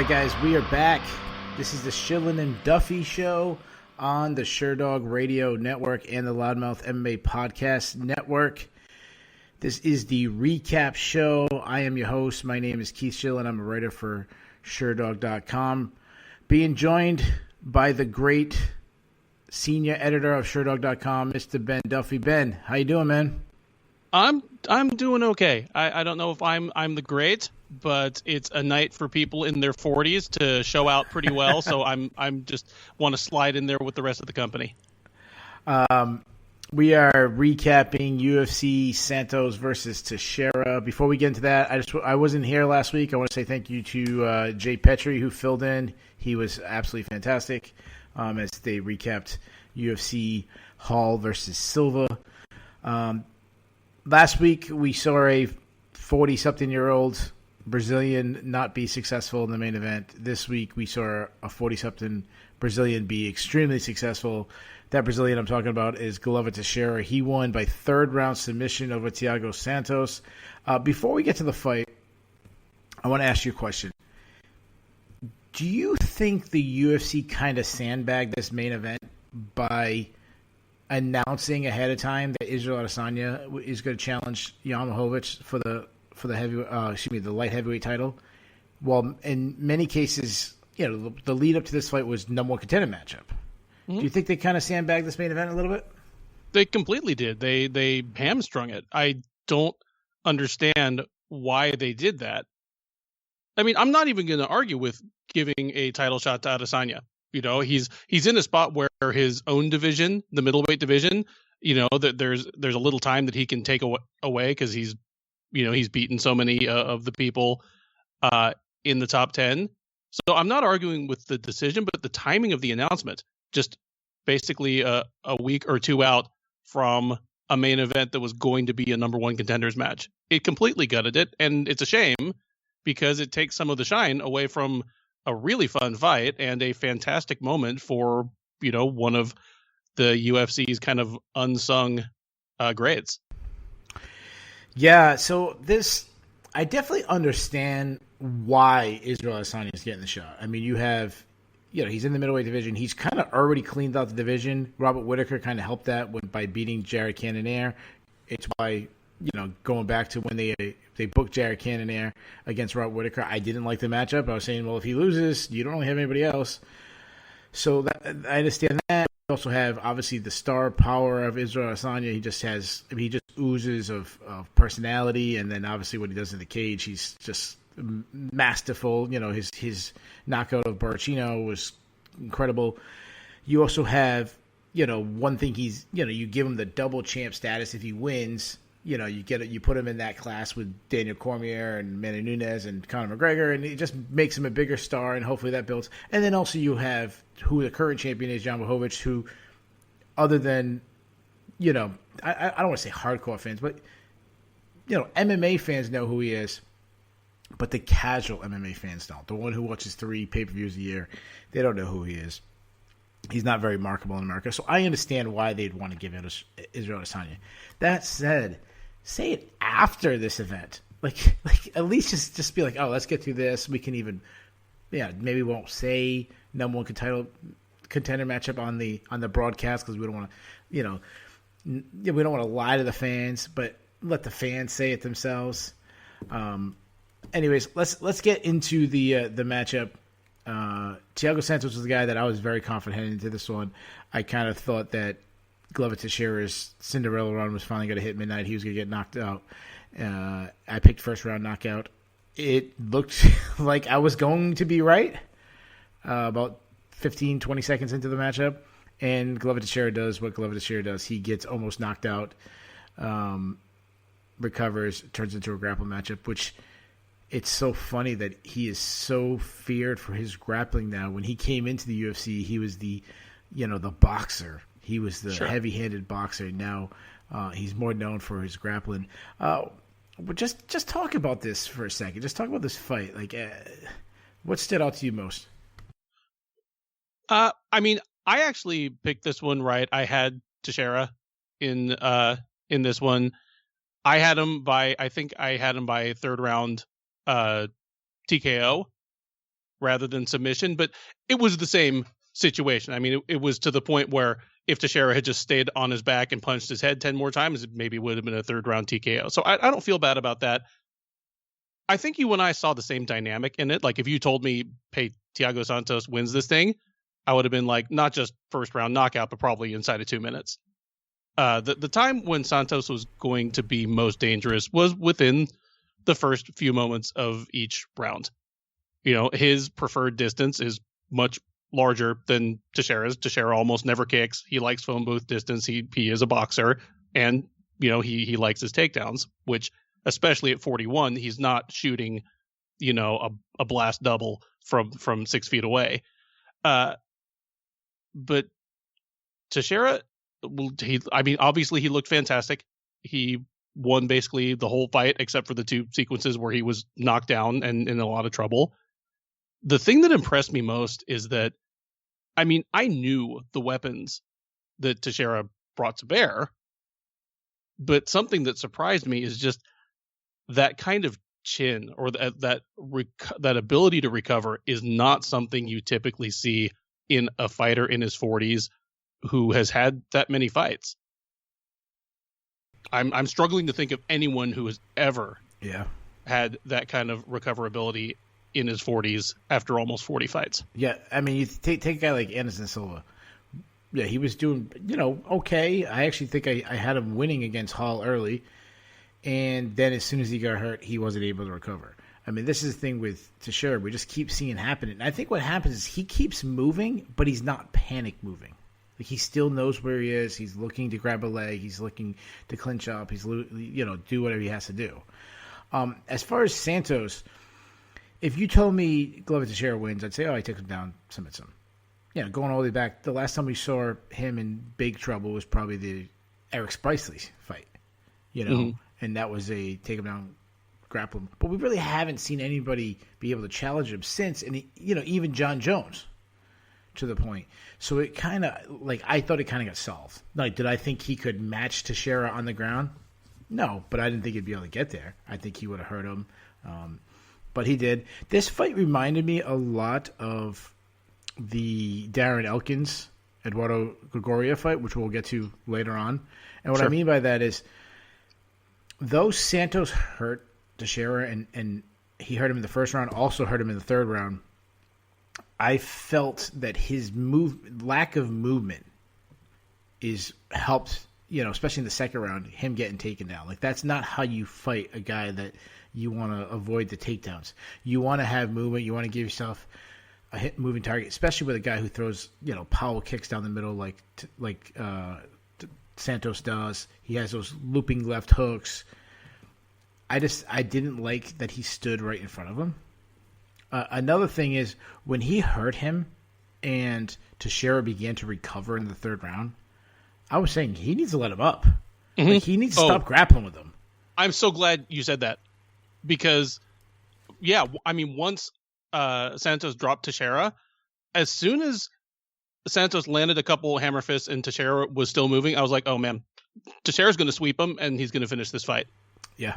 right, guys, we are back. This is the Shillan and Duffy show on the SureDog Radio Network and the Loudmouth MMA Podcast Network. This is the recap show. I am your host. My name is Keith Shillan. I'm a writer for SureDog.com. Being joined by the great senior editor of SureDog.com, Mr. Ben Duffy. Ben, how you doing, man? I'm doing okay. I don't know if I'm the great, but it's a night for people in their 40s to show out pretty well. So I'm just want to slide in there with the rest of the company. We are recapping UFC Santos versus Teixeira. Before we get into that, I wasn't here last week. I want to say thank you to Jay Petrie, who filled in. He was absolutely fantastic as they recapped UFC Hall versus Silva. Last week, we saw a 40-something-year-old Brazilian not be successful in the main event. This week, we saw a 40-something Brazilian be extremely successful. That Brazilian I'm talking about is Glover Teixeira. He won by third-round submission over Thiago Santos. Before we get to the fight, I want to ask you a question. Do you think the UFC kind of sandbagged this main event by announcing ahead of time that Israel Adesanya is going to challenge Jan Blachowicz for the the light heavyweight title? Well, in many cases, the lead up to this fight was number one contender matchup. Mm-hmm. Do you think they kind of sandbagged this main event a little bit? They completely did. They hamstrung it. I don't understand why they did that. I mean, I'm not even going to argue with giving a title shot to Adesanya. He's in a spot where his own division, the middleweight division, that there's a little time that he can take away because he's beaten so many of the people in the top 10. So I'm not arguing with the decision, but the timing of the announcement, just basically a week or two out from a main event that was going to be a number one contenders match, it completely gutted it, and it's a shame because it takes some of the shine away from a really fun fight and a fantastic moment for, one of the UFC's kind of unsung greats. Yeah, so I definitely understand why Israel Adesanya is getting the shot. I mean, you have, he's in the middleweight division. He's kind of already cleaned out the division. Robert Whittaker kind of helped that by beating Jared Cannonier. It's why, going back to when they booked Jared Cannonier against Robert Whittaker, I didn't like the matchup. I was saying, well, if he loses, you don't really have anybody else. So I understand that. You also have, obviously, the star power of Israel Adesanya. He just oozes of personality, and then obviously what he does in the cage, he's just masterful. His knockout of Barcelos was incredible. You also have, one thing you give him the double champ status if he wins. You put him in that class with Daniel Cormier and Manny Nunes and Conor McGregor, and it just makes him a bigger star, and hopefully that builds. And then also you have who the current champion is, Jan Blachowicz, who, other than, I don't want to say hardcore fans, but, MMA fans know who he is, but the casual MMA fans don't. The one who watches 3 pay-per-views a year, they don't know who he is. He's not very marketable in America, so I understand why they'd want to give it Israel Adesanya. That said, say it after this event. Like at least just be like, oh, let's get through this. We can even, maybe we won't say number one contender matchup on the broadcast because we don't want to, we don't want to lie to the fans, but let the fans say it themselves. Anyways, let's get into the matchup. Thiago Santos was the guy that I was very confident heading into this one. I kind of thought that Glover Teixeira's Cinderella run was finally going to hit midnight. He was going to get knocked out. I picked first round knockout. It looked like I was going to be right about 15, 20 seconds into the matchup. And Glover Teixeira does what Glover Teixeira does. He gets almost knocked out, recovers, turns into a grapple matchup, which it's so funny that he is so feared for his grappling now. When he came into the UFC, he was the boxer. He was the heavy-handed boxer. Now he's more known for his grappling. But just talk about this for a second. Just talk about this fight. Like, what stood out to you most? I mean, I actually picked this one right. I had Teixeira in this one. I had him by third round TKO, rather than submission, but it was the same situation. I mean, it was to the point where if Teixeira had just stayed on his back and punched his head 10 more times, it maybe would have been a third round TKO. So I don't feel bad about that. I think you and I saw the same dynamic in it. Like if you told me, hey, Thiago Santos wins this thing, I would have been like, not just first round knockout, but probably inside of 2 minutes. The time when Santos was going to be most dangerous was within the first few moments of each round. His preferred distance is much larger than Teixeira's. Teixeira almost never kicks. He likes phone booth distance. He is a boxer, and he likes his takedowns, which especially at 41, he's not shooting a blast double from 6 feet away. But Teixeira, obviously he looked fantastic. He won basically the whole fight except for the 2 sequences where he was knocked down and in a lot of trouble. The thing that impressed me most is that, I knew the weapons that Teixeira brought to bear, but something that surprised me is just that kind of chin or that ability to recover is not something you typically see in a fighter in his 40s who has had that many fights. I'm struggling to think of anyone who has ever had that kind of recoverability in his 40s after almost 40 fights. Yeah, you take a guy like Anderson Silva. Yeah, he was doing, okay. I actually think I had him winning against Hall early, and then as soon as he got hurt, he wasn't able to recover. This is the thing with Teixeira. We just keep seeing happen. And I think what happens is he keeps moving, but he's not panic moving. Like he still knows where he is. He's looking to grab a leg. He's looking to clinch up. He's do whatever he has to do. As far as Santos, if you told me Glover Teixeira wins, I'd say, I took him down, submits him. Going all the way back, the last time we saw him in big trouble was probably the Eric Spicely fight. And that was a take him down, grapple him. But we really haven't seen anybody be able to challenge him since, and even John Jones. To the point. So it kind of, I thought it kind of got solved. Did I think he could match Teixeira on the ground? No, but I didn't think he'd be able to get there. I think he would have hurt him. But he did. This fight reminded me a lot of the Darren Elkins, Eduardo Gregoria fight, which we'll get to later on. And what I mean by that is, though Santos hurt Teixeira and he hurt him in the first round, also hurt him in the third round, I felt that his lack of movement is helped, especially in the second round, him getting taken down. That's not how you fight a guy that you want to avoid the takedowns. You want to have movement. You want to give yourself a hit moving target, especially with a guy who throws, power kicks down the middle like Santos does. He has those looping left hooks. I didn't like that he stood right in front of him. Another thing is when he hurt him and Teixeira began to recover in the third round, I was saying he needs to let him up. Mm-hmm. He needs to stop grappling with him. I'm so glad you said that because, once Santos dropped Teixeira, as soon as Santos landed a couple hammer fists and Teixeira was still moving, I was like, oh, man, Teixeira's going to sweep him and he's going to finish this fight. Yeah.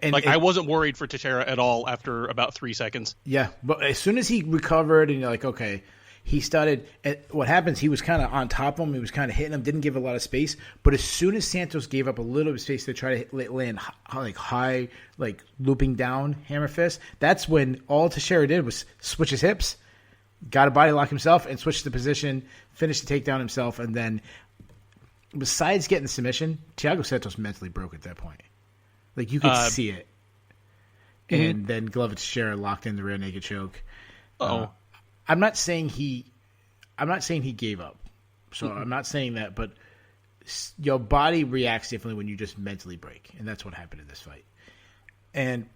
I wasn't worried for Teixeira at all after about 3 seconds. Yeah, but as soon as he recovered and you're like, okay, he started – what happens, he was kind of on top of him. He was kind of hitting him, didn't give a lot of space. But as soon as Santos gave up a little bit of space to try to land high, looping down hammer fist, that's when all Teixeira did was switch his hips, got a body lock himself, and switched the position, finished the takedown himself. And then besides getting the submission, Thiago Santos mentally broke at that point. You could see it. And then Glover Teixeira locked in the rear naked choke. I'm not saying he gave up. So I'm not saying that, but your body reacts differently when you just mentally break. And that's what happened in this fight. And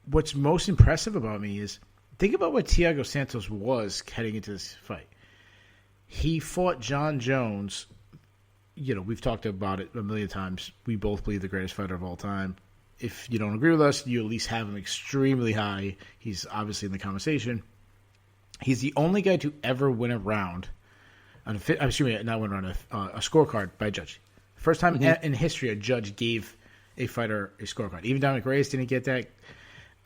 what's most impressive about me is think about what Thiago Santos was heading into this fight. He fought John Jones. We've talked about it a million times. We both believe the greatest fighter of all time. If you don't agree with us, you at least have him extremely high. He's obviously in the conversation. He's the only guy to ever win a round. A scorecard by a judge. First time in history a judge gave a fighter a scorecard. Even Dominic Reyes didn't get that.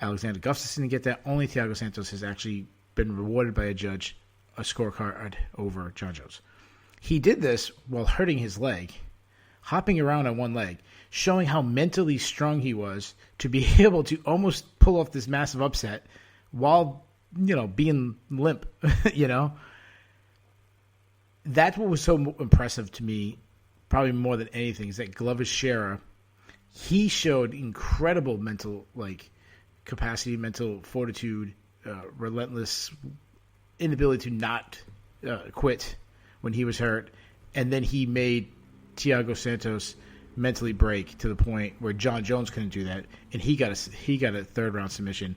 Alexander Gustafsson didn't get that. Only Thiago Santos has actually been rewarded by a judge a scorecard over John Jones. He did this while hurting his leg, hopping around on one leg, showing how mentally strong he was to be able to almost pull off this massive upset while, being limp, That's what was so impressive to me, probably more than anything, is that Glover Teixeira, he showed incredible mental capacity, mental fortitude, relentless inability to not quit when he was hurt, and then he made Thiago Santos mentally break to the point where John Jones couldn't do that, and he got a third round submission.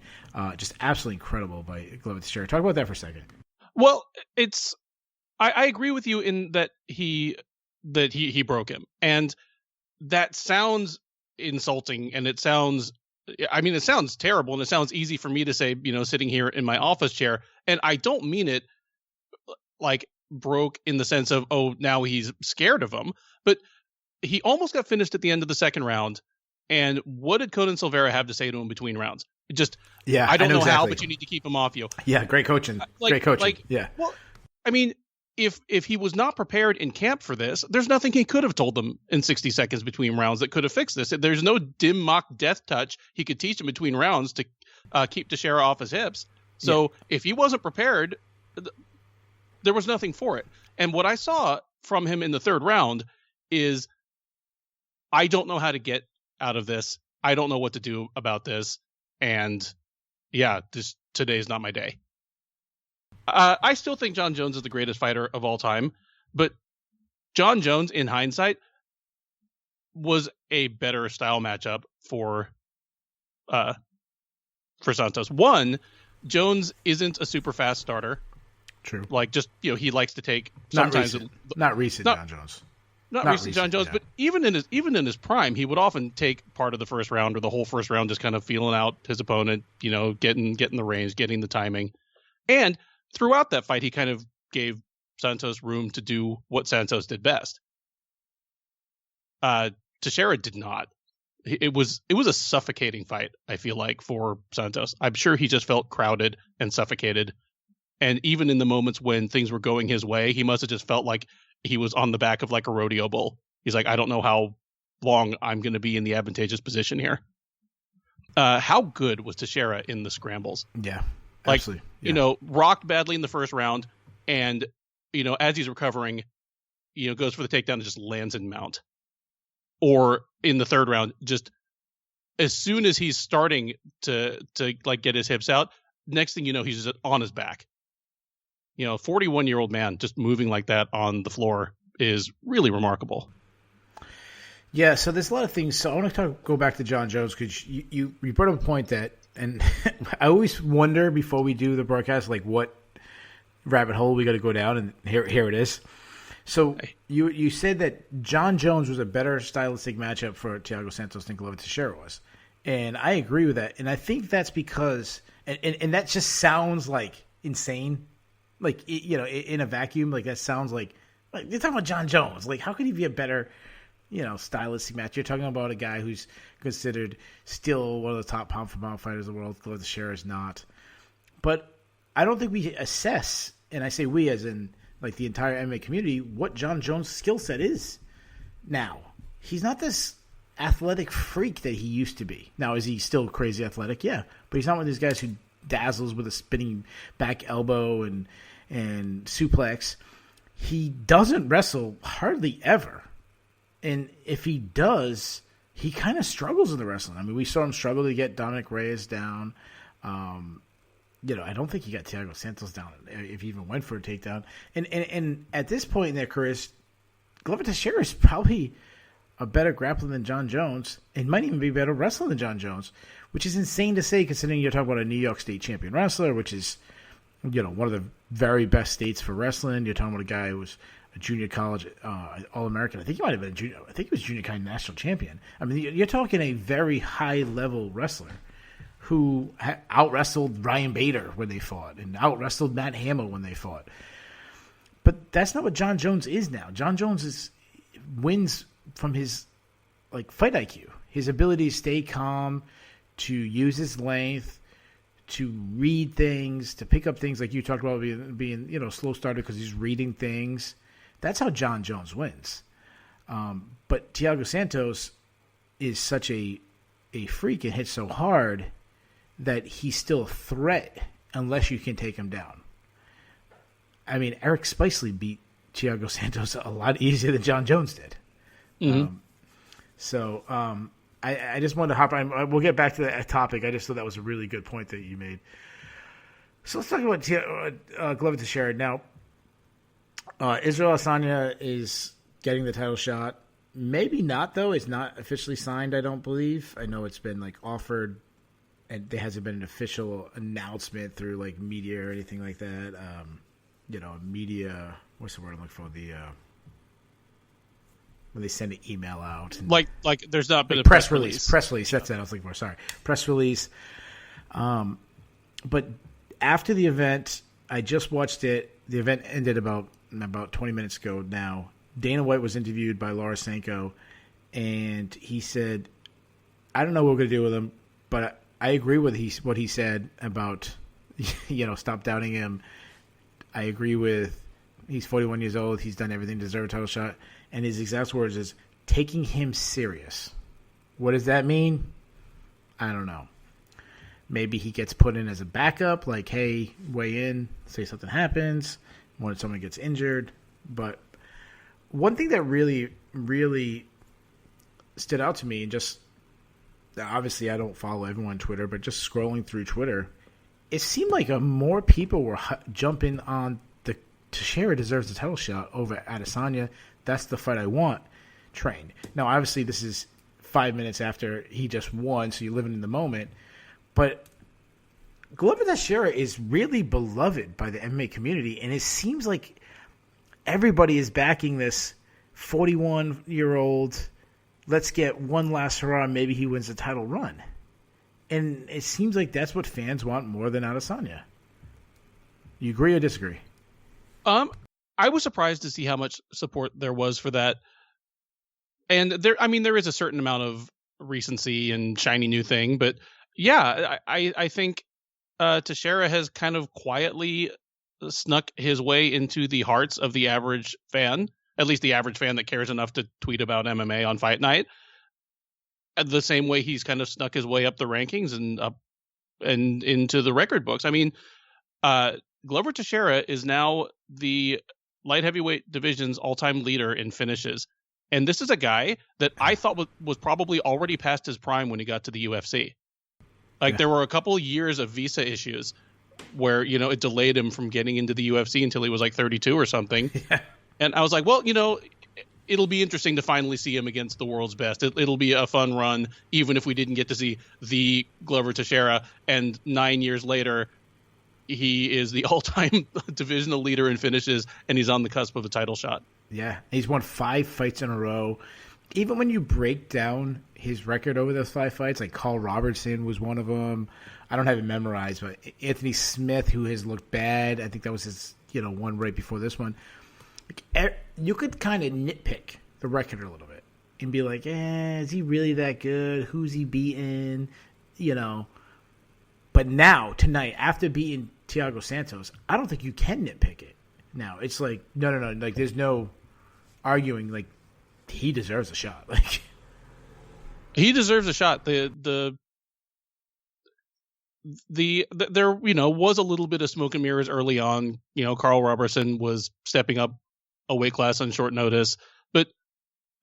Just absolutely incredible by Glover Teixeira. Talk about that for a second. Well, I agree with you in that he broke him, and that sounds insulting, and it sounds terrible, and it sounds easy for me to say, sitting here in my office chair, and I don't mean it like broke in the sense of, oh, now he's scared of him, but he almost got finished at the end of the second round, and what did Conan Silveira have to say to him between rounds? I don't know exactly how, but you need to keep him off you. Yeah, great coaching. Great coaching. Yeah. Well, I mean, if he was not prepared in camp for this, there's nothing he could have told them in 60 seconds between rounds that could have fixed this. There's no dim mock death touch he could teach him between rounds to keep Teixeira off his hips. So if he wasn't prepared, there was nothing for it. And what I saw from him in the third round is, I don't know how to get out of this. I don't know what to do about this. And today's not my day. I still think John Jones is the greatest fighter of all time, but John Jones, in hindsight, was a better style matchup for Santos. One, Jones isn't a super fast starter. True. He likes to take not recent John Jones. Not recent John Jones, but even in his prime, he would often take part of the first round or the whole first round, just kind of feeling out his opponent, getting the range, getting the timing. And throughout that fight, he kind of gave Santos room to do what Santos did best. Teixeira did not. It was a suffocating fight, I feel like, for Santos. I'm sure he just felt crowded and suffocated. And even in the moments when things were going his way, he must have just felt like he was on the back of like a rodeo bull. He's like, I don't know how long I'm going to be in the advantageous position here. How good was Teixeira in the scrambles? Yeah, absolutely. Rocked badly in the first round, and as he's recovering, goes for the takedown and just lands in mount. Or in the third round, just as soon as he's starting to get his hips out, next thing you know, he's just on his back. 41-year-old man just moving like that on the floor is really remarkable. Yeah, so there's a lot of things. So I want to go back to John Jones, because you brought up a point that, and I always wonder before we do the broadcast, what rabbit hole we got to go down, and here it is. So you said that John Jones was a better stylistic matchup for Thiago Santos than Glover Teixeira was, and I agree with that. And I think that's because, and that just sounds insane. In a vacuum, that sounds like you're talking about John Jones. How could he be a better, stylistic match? You're talking about a guy who's considered still one of the top pound-for-pound fighters in the world. Glover Teixeira is not. But I don't think we assess, and I say we as in the entire MMA community, what John Jones' skill set is now. He's not this athletic freak that he used to be. Now, is he still crazy athletic? Yeah. But he's not one of these guys who dazzles with a spinning back elbow and suplex. He doesn't wrestle hardly ever. And if he does, he kind of struggles in the wrestling. I mean, we saw him struggle to get Dominic Reyes down. I don't think he got Thiago Santos down if he even went for a takedown. And at this point in their careers, Glover Teixeira is probably a better grappler than John Jones, and might even be a better wrestler than John Jones, which is insane to say considering you're talking about a New York State champion wrestler, which is one of the very best states for wrestling. You're talking about a guy who was a junior college All-American. I think he might have been he was junior college national champion. I mean, you're talking a very high-level wrestler who out-wrestled Ryan Bader when they fought and out-wrestled Matt Hamill when they fought. But that's not what John Jones is now. John Jones wins from his fight IQ, his ability to stay calm, to use his length, to read things, to pick up things like you talked about being slow starter because he's reading things. That's how John Jones wins. But Thiago Santos is such a freak and hits so hard that he's still a threat unless you can take him down. I mean, Eric Spicely beat Thiago Santos a lot easier than John Jones did. Mm-hmm. I just wanted to hop on. We'll get back to that topic. I just thought that was a really good point that you made. So let's talk about Glover Teixeira. Now, Israel Adesanya is getting the title shot. Maybe not, though. It's not officially signed, I don't believe. I know it's been offered, and there hasn't been an official announcement through media or anything like that. Media. What's the word I'm looking for? When they send an email out, and, there's not been a press release. Press release. That's what I was looking for. Sorry, press release. But after the event, I just watched it. The event ended about 20 minutes ago. Now, Dana White was interviewed by Laura Sanko, and he said, "I don't know what we're going to do with him, but I agree with what he said about stop doubting him. I agree with he's 41 years old. He's done everything to deserve a title shot." And his exact words is, taking him serious. What does that mean? I don't know. Maybe he gets put in as a backup, hey, weigh in, say something happens, when someone gets injured. But one thing that really, really stood out to me, and just, obviously I don't follow everyone on Twitter, but just scrolling through Twitter, it seemed like more people were jumping on the Teixeira deserves the title shot over Adesanya. That's the fight I want trained. Now, obviously, this is 5 minutes after he just won, so you're living in the moment. But Glover Teixeira is really beloved by the MMA community, and it seems like everybody is backing this 41-year-old, let's get one last hurrah, maybe he wins the title run. And it seems like that's what fans want more than Adesanya. You agree or disagree? I was surprised to see how much support there was for that. And there is a certain amount of recency and shiny new thing, but yeah, I think Teixeira has kind of quietly snuck his way into the hearts of the average fan, at least the average fan that cares enough to tweet about MMA on Fight Night. The same way he's kind of snuck his way up the rankings and up and into the record books. I mean, Glover Teixeira is now the light heavyweight division's all-time leader in finishes. And this is a guy that I thought was probably already past his prime when he got to the UFC. There were a couple of years of visa issues where, it delayed him from getting into the UFC until he was 32 or something. Yeah. And I was like, well, it'll be interesting to finally see him against the world's best. It'll be a fun run, even if we didn't get to see the Glover Teixeira. And 9 years later, he is the all-time divisional leader in finishes, and he's on the cusp of a title shot. Yeah, he's won 5 fights in a row. Even when you break down his record over those 5 fights, Carl Robertson was one of them. I don't have it memorized, but Anthony Smith, who has looked bad, I think that was his one right before this one. You could kind of nitpick the record a little bit and be like, is he really that good? Who's he beating? But now, tonight, after beating Thiago Santos, I don't think you can nitpick it. Now, it's no. There's no arguing, he deserves a shot. He deserves a shot. There was a little bit of smoke and mirrors early on. Carl Robertson was stepping up a weight class on short notice. But,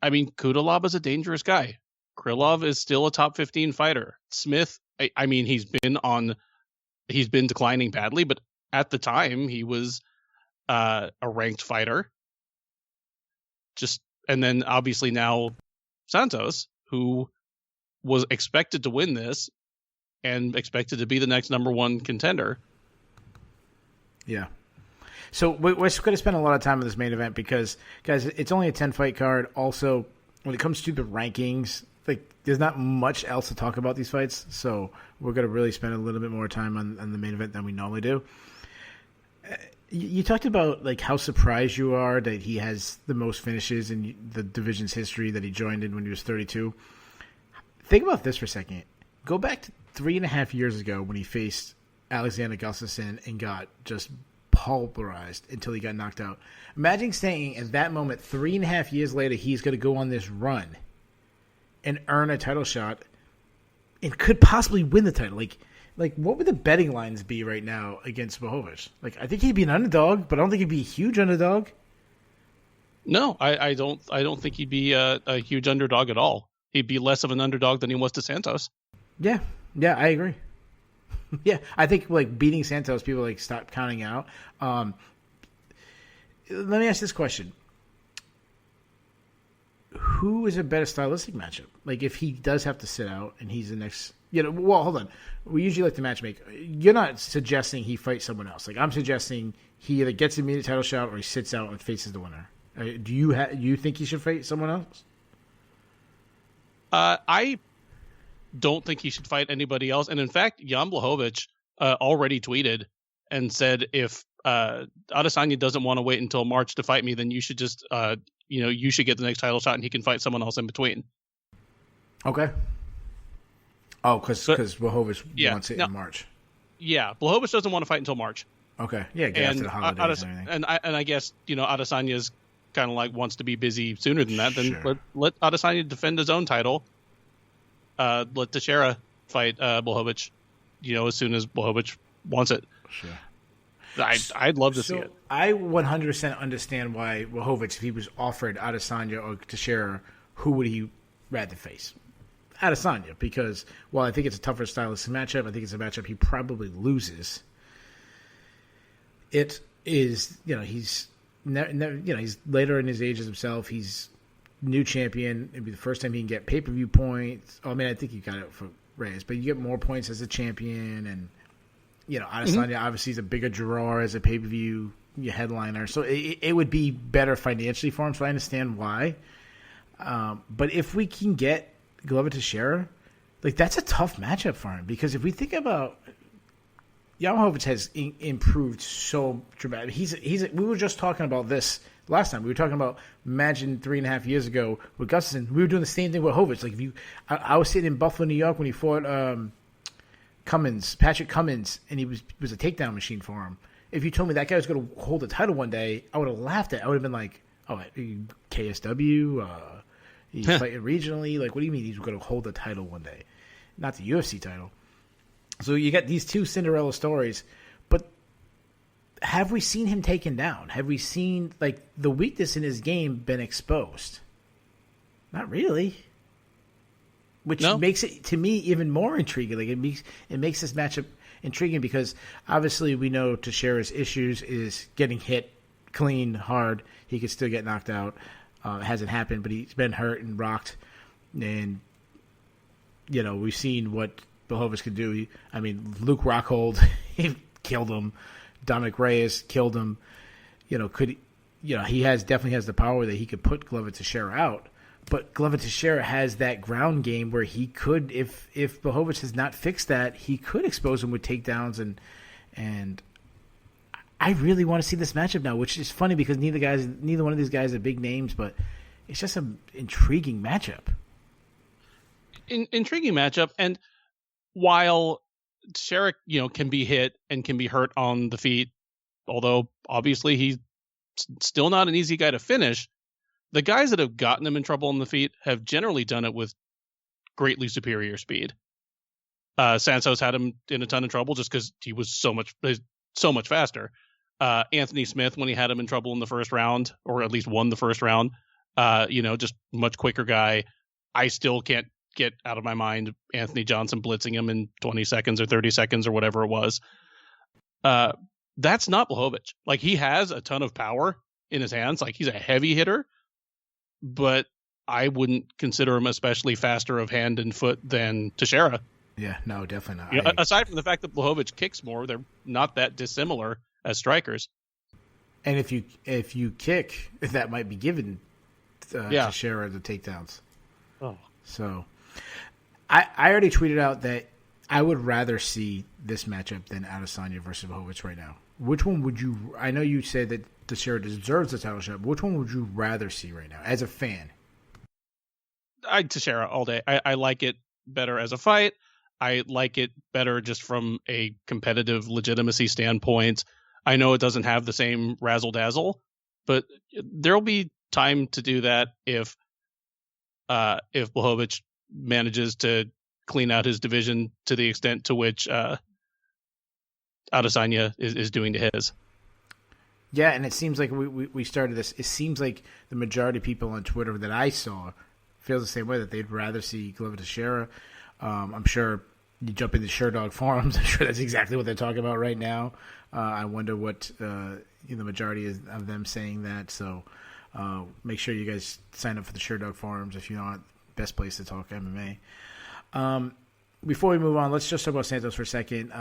Kudalab is a dangerous guy. Krylov is still a top 15 fighter. Smith, he's been declining badly, but at the time he was a ranked fighter. And then obviously now Santos, who was expected to win this and expected to be the next number one contender. Yeah. So we're going to spend a lot of time on this main event because, guys, it's only a 10-fight card. Also, when it comes to the rankings, there's not much else to talk about these fights. So we're going to really spend a little bit more time on the main event than we normally do. You talked about how surprised you are that he has the most finishes in the division's history, that he joined in when he was 32. Think about this for a second. Go back to 3.5 years ago when he faced Alexander Gustafsson and got just pulverized until he got knocked out. Imagine saying at that moment, 3.5 years later, he's going to go on this run and earn a title shot and could possibly win the title. Like what would the betting lines be right now against Blachowicz? Like, I think he'd be an underdog, but I don't think he'd be a huge underdog. No, I don't think he'd be a huge underdog at all. He'd be less of an underdog than he was to Santos. Yeah, I agree. Yeah, I think like beating Santos, people like stop counting out. Let me ask this question: who is a better stylistic matchup? Like, if he does have to sit out and he's the next, well, hold on. We usually like to matchmake. You're not suggesting he fights someone else. Like, I'm suggesting he either gets an immediate title shot or he sits out and faces the winner. Do you think he should fight someone else? I don't think he should fight anybody else. And in fact, Jan Blachowicz already tweeted and said, if Adesanya doesn't want to wait until March to fight me, then you should just, you should get the next title shot and he can fight someone else in between. Okay. Oh, because Blachowicz wants it in March. Yeah, Blachowicz doesn't want to fight until March. Okay. Yeah, get after the holidays and everything. And I guess, Adesanya's kind of like wants to be busy sooner than that. Then Sure. let Adesanya defend his own title. Let Teixeira fight Blachowicz, as soon as Blachowicz wants it. Sure. I'd love to see it. I 100% understand why Blachowicz, if he was offered Adesanya or Teixeira, who would he rather face? Adesanya, because while I think it's a tougher stylistic matchup, I think it's a matchup he probably loses. It is, he's he's later in his age as himself. He's new champion. It'd be the first time he can get pay-per-view points. I mean, I think he got it for Reyes, but you get more points as a champion, and Adesanya obviously is a bigger draw as a pay-per-view headliner, so it would be better financially for him. So I understand why. But if we can get Glover Teixeira, like, that's a tough matchup for him, because if we think about Blachowicz has improved so dramatically. We were just talking about this last time. We were talking about, imagine 3.5 years ago with Gustafsson. We were doing the same thing with Blachowicz. Like, I was sitting in Buffalo, New York when he fought Patrick Cummins, and he was a takedown machine for him. If you told me that guy was going to hold the title one day, I would have laughed at it. I would have been like, oh, KSW, he's fighting regionally. Like, what do you mean he's going to hold the title one day? Not the UFC title. So you got these two Cinderella stories, but have we seen him taken down? Have we seen, like, the weakness in his game been exposed? Not really. Which makes it, to me, even more intriguing. Like, it makes this matchup intriguing, because obviously we know Teixeira's issues is getting hit clean, hard. He could still get knocked out. It hasn't happened, but he's been hurt and rocked. And, we've seen what Blachowicz could do. Luke Rockhold, he killed him. Dominic Reyes killed him. He definitely has the power that he could put Glover Teixeira out. But Glover Teixeira has that ground game where he could, if Blachowicz has not fixed that, he could expose him with takedowns, and I really want to see this matchup now, which is funny because neither one of these guys are big names, but it's just an intriguing matchup. Intriguing matchup, and while Teixeira, can be hit and can be hurt on the feet, although obviously he's still not an easy guy to finish, the guys that have gotten him in trouble on the feet have generally done it with greatly superior speed. Santos had him in a ton of trouble just because he was so much faster. Anthony Smith, when he had him in trouble in the first round, or at least won the first round, just much quicker guy. I still can't get out of my mind Anthony Johnson blitzing him in 20 seconds or 30 seconds or whatever it was. That's not Blachowicz. Like, he has a ton of power in his hands. Like, he's a heavy hitter, but I wouldn't consider him especially faster of hand and foot than Teixeira. Yeah, no, definitely not. Aside from the fact that Blachowicz kicks more, they're not that dissimilar as strikers. And if you kick, that might be given Teixeira the takedowns. Oh, so I already tweeted out that I would rather see this matchup than Adesanya versus Blachowicz right now. Which one would you? I know you said that Teixeira deserves the title shot, but which one would you rather see right now as a fan? Teixeira all day. I like it better as a fight. I like it better just from a competitive legitimacy standpoint. I know it doesn't have the same razzle dazzle, but there'll be time to do that if Blachowicz manages to clean out his division to the extent to which Adesanya is doing to his. Yeah, and it seems like we started this. It seems like the majority of people on Twitter that I saw feel the same way, that they'd rather see Glover Teixeira. I'm sure you jump into Sherdog forums. I'm sure that's exactly what they're talking about right now. I wonder what the majority of them saying that. So make sure you guys sign up for the Sherdog forums if you want. Best place to talk MMA. Before we move on, let's just talk about Santos for a second.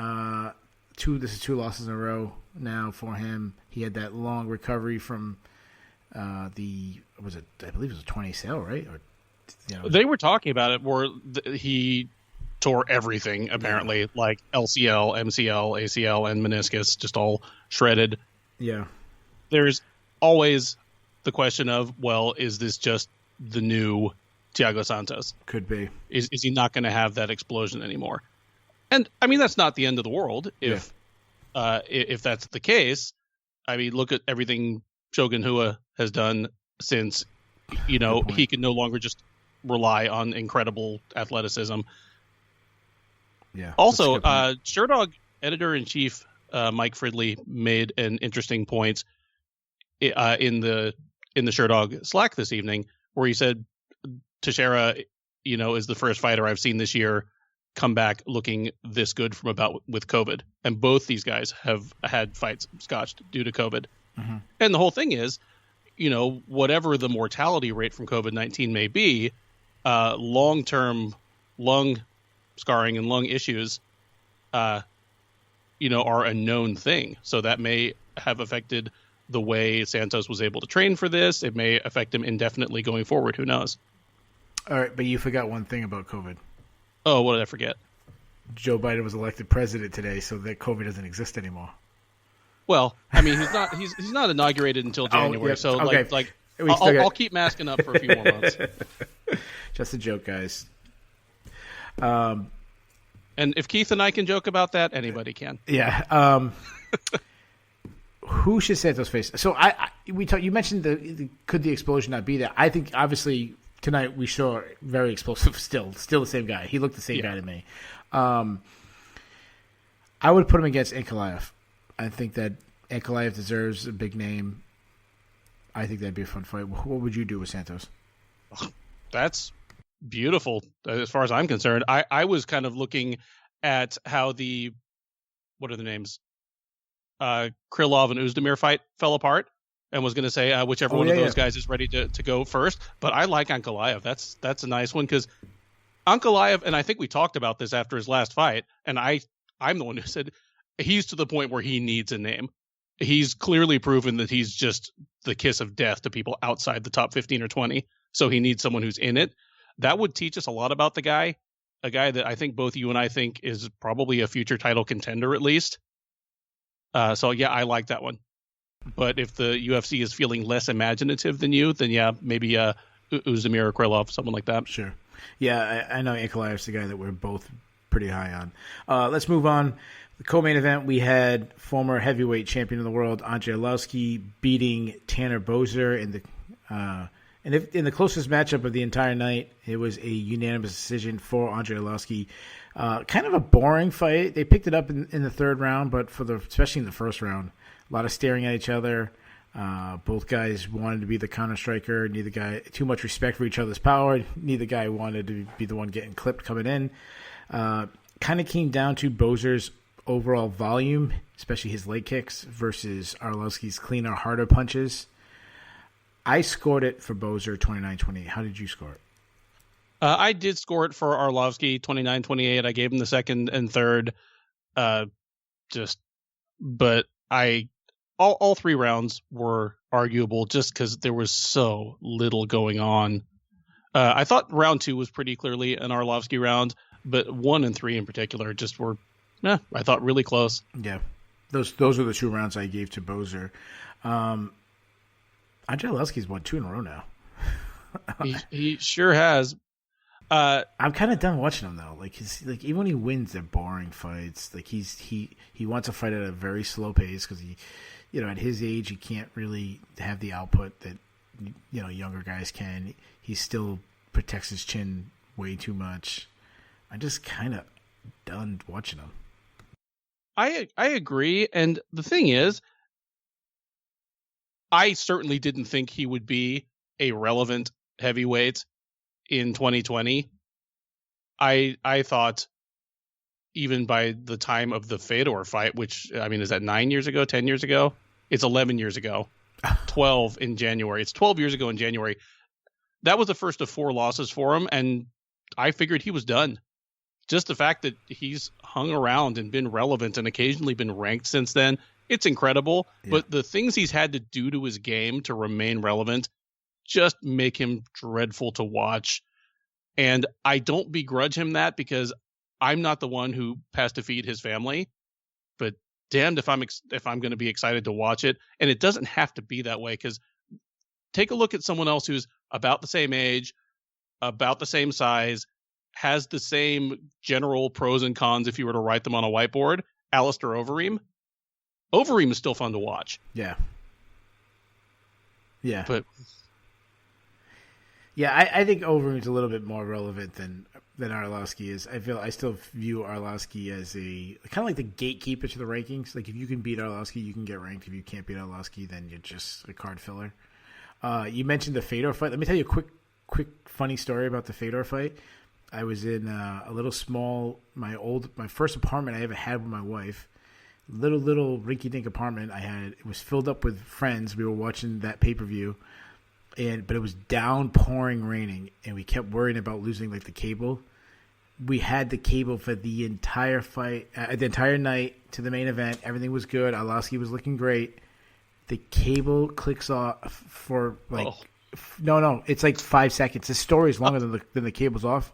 This is 2 losses in a row now for him. He had that long recovery from I believe it was a 20 ACL, right? Or, they were talking about it where he tore everything, apparently, like LCL, MCL, ACL, and meniscus, just all shredded. Yeah. There's always the question of, well, is this just the new Thiago Santos? Could be. Is he not going to have that explosion anymore? And I mean, that's not the end of the world if that's the case. I mean, look at everything Shogun Rua has done since, he can no longer just rely on incredible athleticism. Yeah. Also, Sherdog editor-in-chief Mike Fridley made an interesting point in the Sherdog Slack this evening, where he said Teixeira, is the first fighter I've seen this year come back looking this good from about with COVID. And both these guys have had fights scotched due to COVID. Mm-hmm. And the whole thing is, whatever the mortality rate from COVID-19 may be, long-term lung scarring and lung issues, are a known thing. So that may have affected the way Santos was able to train for this. It may affect him indefinitely going forward. Who knows? All right, but you forgot one thing about COVID. Oh, what did I forget? Joe Biden was elected president today, so that COVID doesn't exist anymore. Well, I mean, he's not inaugurated until January, yep. so okay. I'll keep masking up for a few more months. Just a joke, guys. And if Keith and I can joke about that, anybody can. Yeah. Who should Santos face? So you mentioned could the explosion not be there? I think obviously tonight we saw very explosive. Still the same guy. He looked the same guy to me. I would put him against Ankalaev. I think that Ankalaev deserves a big name. I think that'd be a fun fight. What would you do with Santos? That's beautiful as far as I'm concerned. I was kind of looking at how what are the names? Krylov and Uzdemir fight fell apart, and was going to say whichever one of those guys is ready to go first. But I like Ankalaev. That's a nice one, because Ankalaev, and I think we talked about this after his last fight, and I'm the one who said he's to the point where he needs a name. He's clearly proven that he's just the kiss of death to people outside the top 15 or 20. So he needs someone who's in it. That would teach us a lot about the guy, a guy that I think both you and I think is probably a future title contender at least. So yeah, I like that one. But if the UFC is feeling less imaginative than you, then yeah, maybe Uzdemir or Krylov, someone like that. Sure. Yeah, I know Ankalaev's the guy that we're both pretty high on. Let's move on. The co-main event, we had former heavyweight champion of the world, Andrei Arlovski, beating Tanner Boser in the closest matchup of the entire night. It was a unanimous decision for Andrei Arlovski. Kind of a boring fight. They picked it up in the third round, but especially in the first round, a lot of staring at each other. Both guys wanted to be the counter striker. Neither guy too much respect for each other's power. Neither guy wanted to be the one getting clipped coming in. Kind of came down to Boser's overall volume, especially his leg kicks, versus Arlovski's cleaner, harder punches. I scored it for Boser 29-28. How did you score it? I did score it for Arlovski 29-28. I gave him the second and third. But all 3 rounds were arguable just because there was so little going on. I thought round 2 was pretty clearly an Arlovski round, but 1 and 3 in particular just were, I thought really close. Yeah, those are the 2 rounds I gave to Boser. Andrei Arlovski's won 2 in a row now. He sure has. I'm kind of done watching him though. Like even when he wins, they're boring fights. Like he wants to fight at a very slow pace because he, at his age, he can't really have the output that younger guys can. He still protects his chin way too much. I'm just kind of done watching him. I agree, and the thing is, I certainly didn't think he would be a relevant heavyweight in 2020. I thought even by the time of the Fedor fight, which, I mean, is that 9 years ago, 10 years ago? It's 11 years ago. 12 in January. It's 12 years ago in January. That was the first of 4 losses for him, and I figured he was done. Just the fact that he's hung around and been relevant and occasionally been ranked since then, it's incredible. Yeah. But the things he's had to do to his game to remain relevant just make him dreadful to watch. And I don't begrudge him that because I'm not the one who has to feed his family. But damned if I'm going to be excited to watch it. And it doesn't have to be that way, because take a look at someone else who's about the same age, about the same size, has the same general pros and cons if you were to write them on a whiteboard. Alistair Overeem. Overeem is still fun to watch. Yeah. Yeah. But yeah, I think Overeem's a little bit more relevant than Arlovski is. I still view Arlovski as a kind of like the gatekeeper to the rankings. Like if you can beat Arlovski, you can get ranked. If you can't beat Arlovski, then you're just a card filler. You mentioned the Fedor fight. Let me tell you a quick funny story about the Fedor fight. I was in a little small, my first apartment I ever had with my wife. Little rinky-dink apartment I had. It was filled up with friends. We were watching that pay-per-view, but it was downpouring raining, and we kept worrying about losing like the cable. We had the cable for the entire fight, the entire night to the main event. Everything was good. Arlovski was looking great. The cable clicks off for like no, it's like 5 seconds. The story is longer than the cable's off.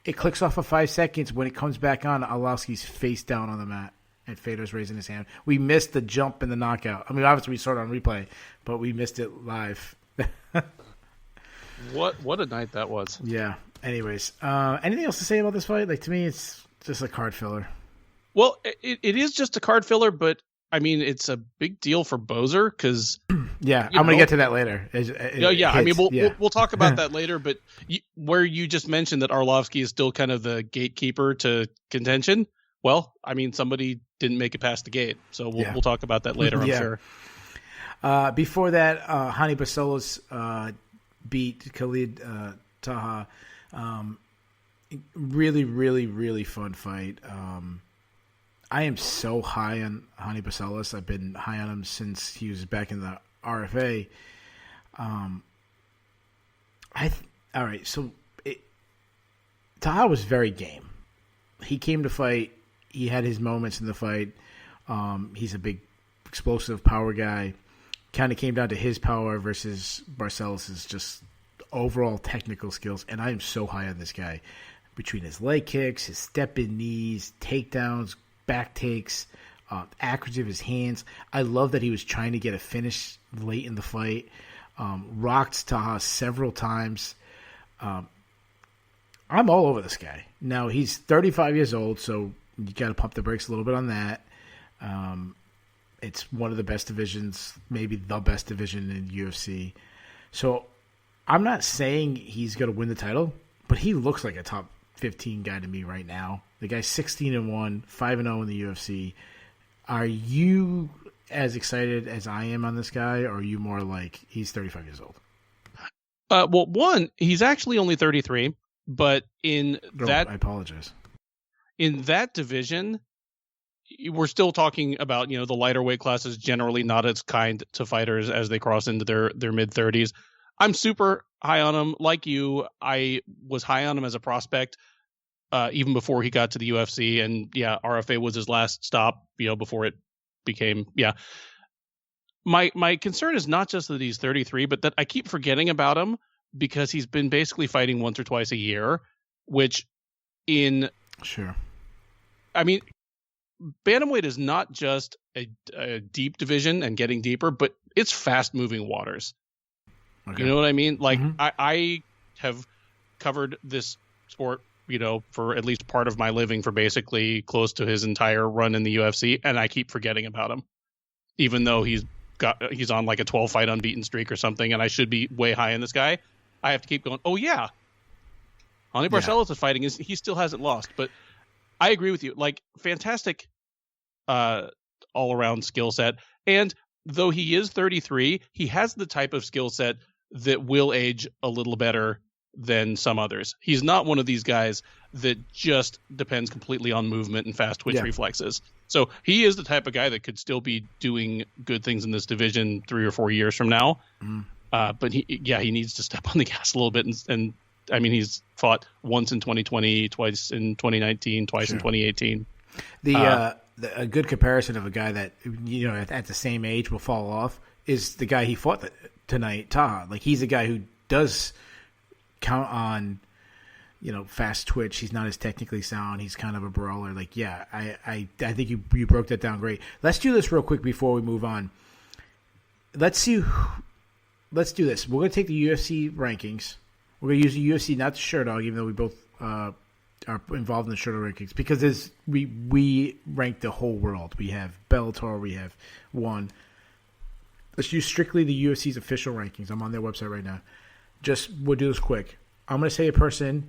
It clicks off for 5 seconds. When it comes back on, Arlovski's face down on the mat, and Fedor's raising his hand. We missed the jump and the knockout. I mean, obviously we saw it on replay, but we missed it live. What a night that was. Yeah. Anyways, anything else to say about this fight? Like, to me, it's just a card filler. Well, it is just a card filler, but I mean, it's a big deal for Boser because yeah, I'm going to get to that later. I mean, we'll talk about that later. But where you just mentioned that Arlovski is still kind of the gatekeeper to contention. Well, I mean, somebody didn't make it past the gate, so we'll talk about that later. I'm sure. Before that, Hani Barcelos beat Khalid Taha. Really, really, really fun fight. I am so high on Hani Barcelos. I've been high on him since he was back in the RFA. All right, so Taha was very game. He came to fight. He had his moments in the fight. He's a big, explosive power guy. Kind of came down to his power versus Barcelos' just overall technical skills. And I am so high on this guy. Between his leg kicks, his step-in knees, takedowns, back takes, accuracy of his hands. I love that he was trying to get a finish late in the fight. Rocked Taha several times. I'm all over this guy. Now, he's 35 years old, so you got to pump the brakes a little bit on that. It's one of the best divisions, maybe the best division in UFC. So I'm not saying he's going to win the title, but he looks like a top 15 guy to me right now. The guy's 16-1, 5-0 in the UFC. Are you as excited as I am on this guy, or are you more like he's 35 years old? Well, one, he's actually only 33, but I apologize. In that division, we're still talking about, the lighter weight classes generally not as kind to fighters as they cross into their mid-30s. I'm super high on him. Like you, I was high on him as a prospect even before he got to the UFC. And, RFA was his last stop, before it became, My concern is not just that he's 33, but that I keep forgetting about him because he's been basically fighting once or twice a year, which Sure. I mean, bantamweight is not just a deep division and getting deeper, but it's fast-moving waters. Okay. You know what I mean? Like, I have covered this sport, for at least part of my living for basically close to his entire run in the UFC, and I keep forgetting about him, even though he's on like a 12-fight unbeaten streak or something, and I should be way high in this guy. I have to keep going, oh yeah, Hany Barcelos is fighting. He still hasn't lost, but I agree with you. Like, fantastic all-around skill set, and though he is 33, he has the type of skill set that will age a little better than some others. He's not one of these guys that just depends completely on movement and fast twitch reflexes. So he is the type of guy that could still be doing good things in this division 3 or 4 years from now. But he needs to step on the gas a little bit. And I mean, he's fought once in 2020, twice in 2019, twice in 2018. A good comparison of a guy that, at the same age will fall off is the guy he fought tonight, Taha. Like, he's a guy who does count on, fast twitch. He's not as technically sound. He's kind of a brawler. Like, I think you broke that down great. Let's do this real quick before we move on. Let's do this. We're going to take the UFC rankings. We're going to use the UFC, not the Sherdog, even though we both are involved in the Sherdog rankings, because we rank the whole world. We have Bellator. We have ONE. Let's use strictly the UFC's official rankings. I'm on their website right now. We'll do this quick. I'm going to say a person.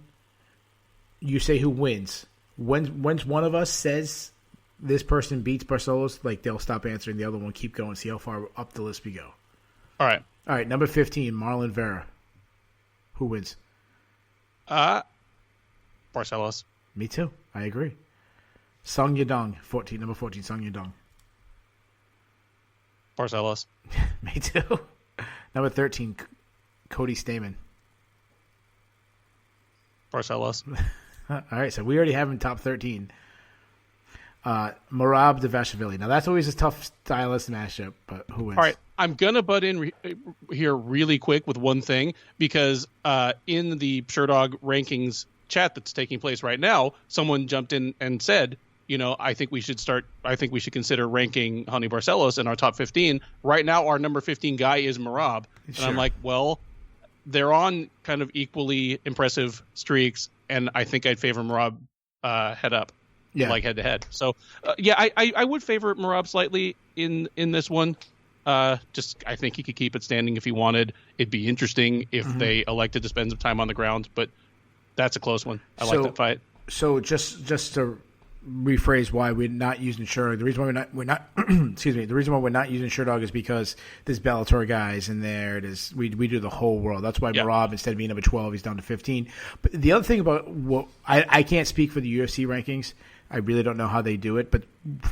You say who wins. When one of us says this person beats Barcelos, like, they'll stop answering. The other one keep going. See how far up the list we go. All right. Number 15, Marlon Vera. Who wins? Barcelos. Me too. I agree. Song Yadong, number 14, Song Yadong. Barcelos. Me too. Number 13, Cody Stamen. Barcelos. All right, so we already have him top 13. Merab Dvalishvili. Now, that's always a tough stylist matchup, but who wins? All right, I'm going to butt in here really quick with one thing, because in the Sherdog rankings chat that's taking place right now, someone jumped in and said, I think we should consider ranking Hany Barcelos in our top 15. Right now, our number 15 guy is Merab. And I'm like, well, they're on kind of equally impressive streaks, and I think I'd favor Merab head up, like head to head. So, I would favor Merab slightly in this one. I think he could keep it standing if he wanted. It'd be interesting if they elected to spend some time on the ground, but that's a close one. I like that fight. So just to rephrase why we're not using Sherdog. The reason why we're not excuse me. The reason why we're not using Sherdog is because there's Bellator guys in there. We do the whole world. That's why Merab, instead of being number 12, he's down to 15. But the other thing about I can't speak for the UFC rankings. I really don't know how they do it, but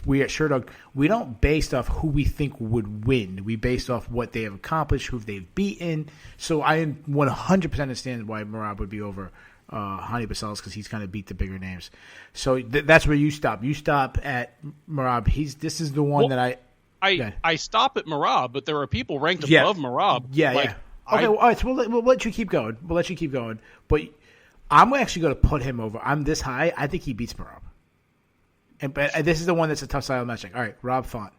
we at Sherdog, we don't base off who we think would win. We base off what they have accomplished, who they've beaten. So I 100% understand why Merab would be over Hany Barcelos, because he's kind of beat the bigger names. So that's where you stop. You stop at Merab. This is the one that I stop at Merab, but there are people ranked above Merab. Okay, all right. So we'll let you keep going. But I'm actually going to put him over. I'm this high. I think he beats Merab. But this is the one that's a tough style matching. All right, Rob Font.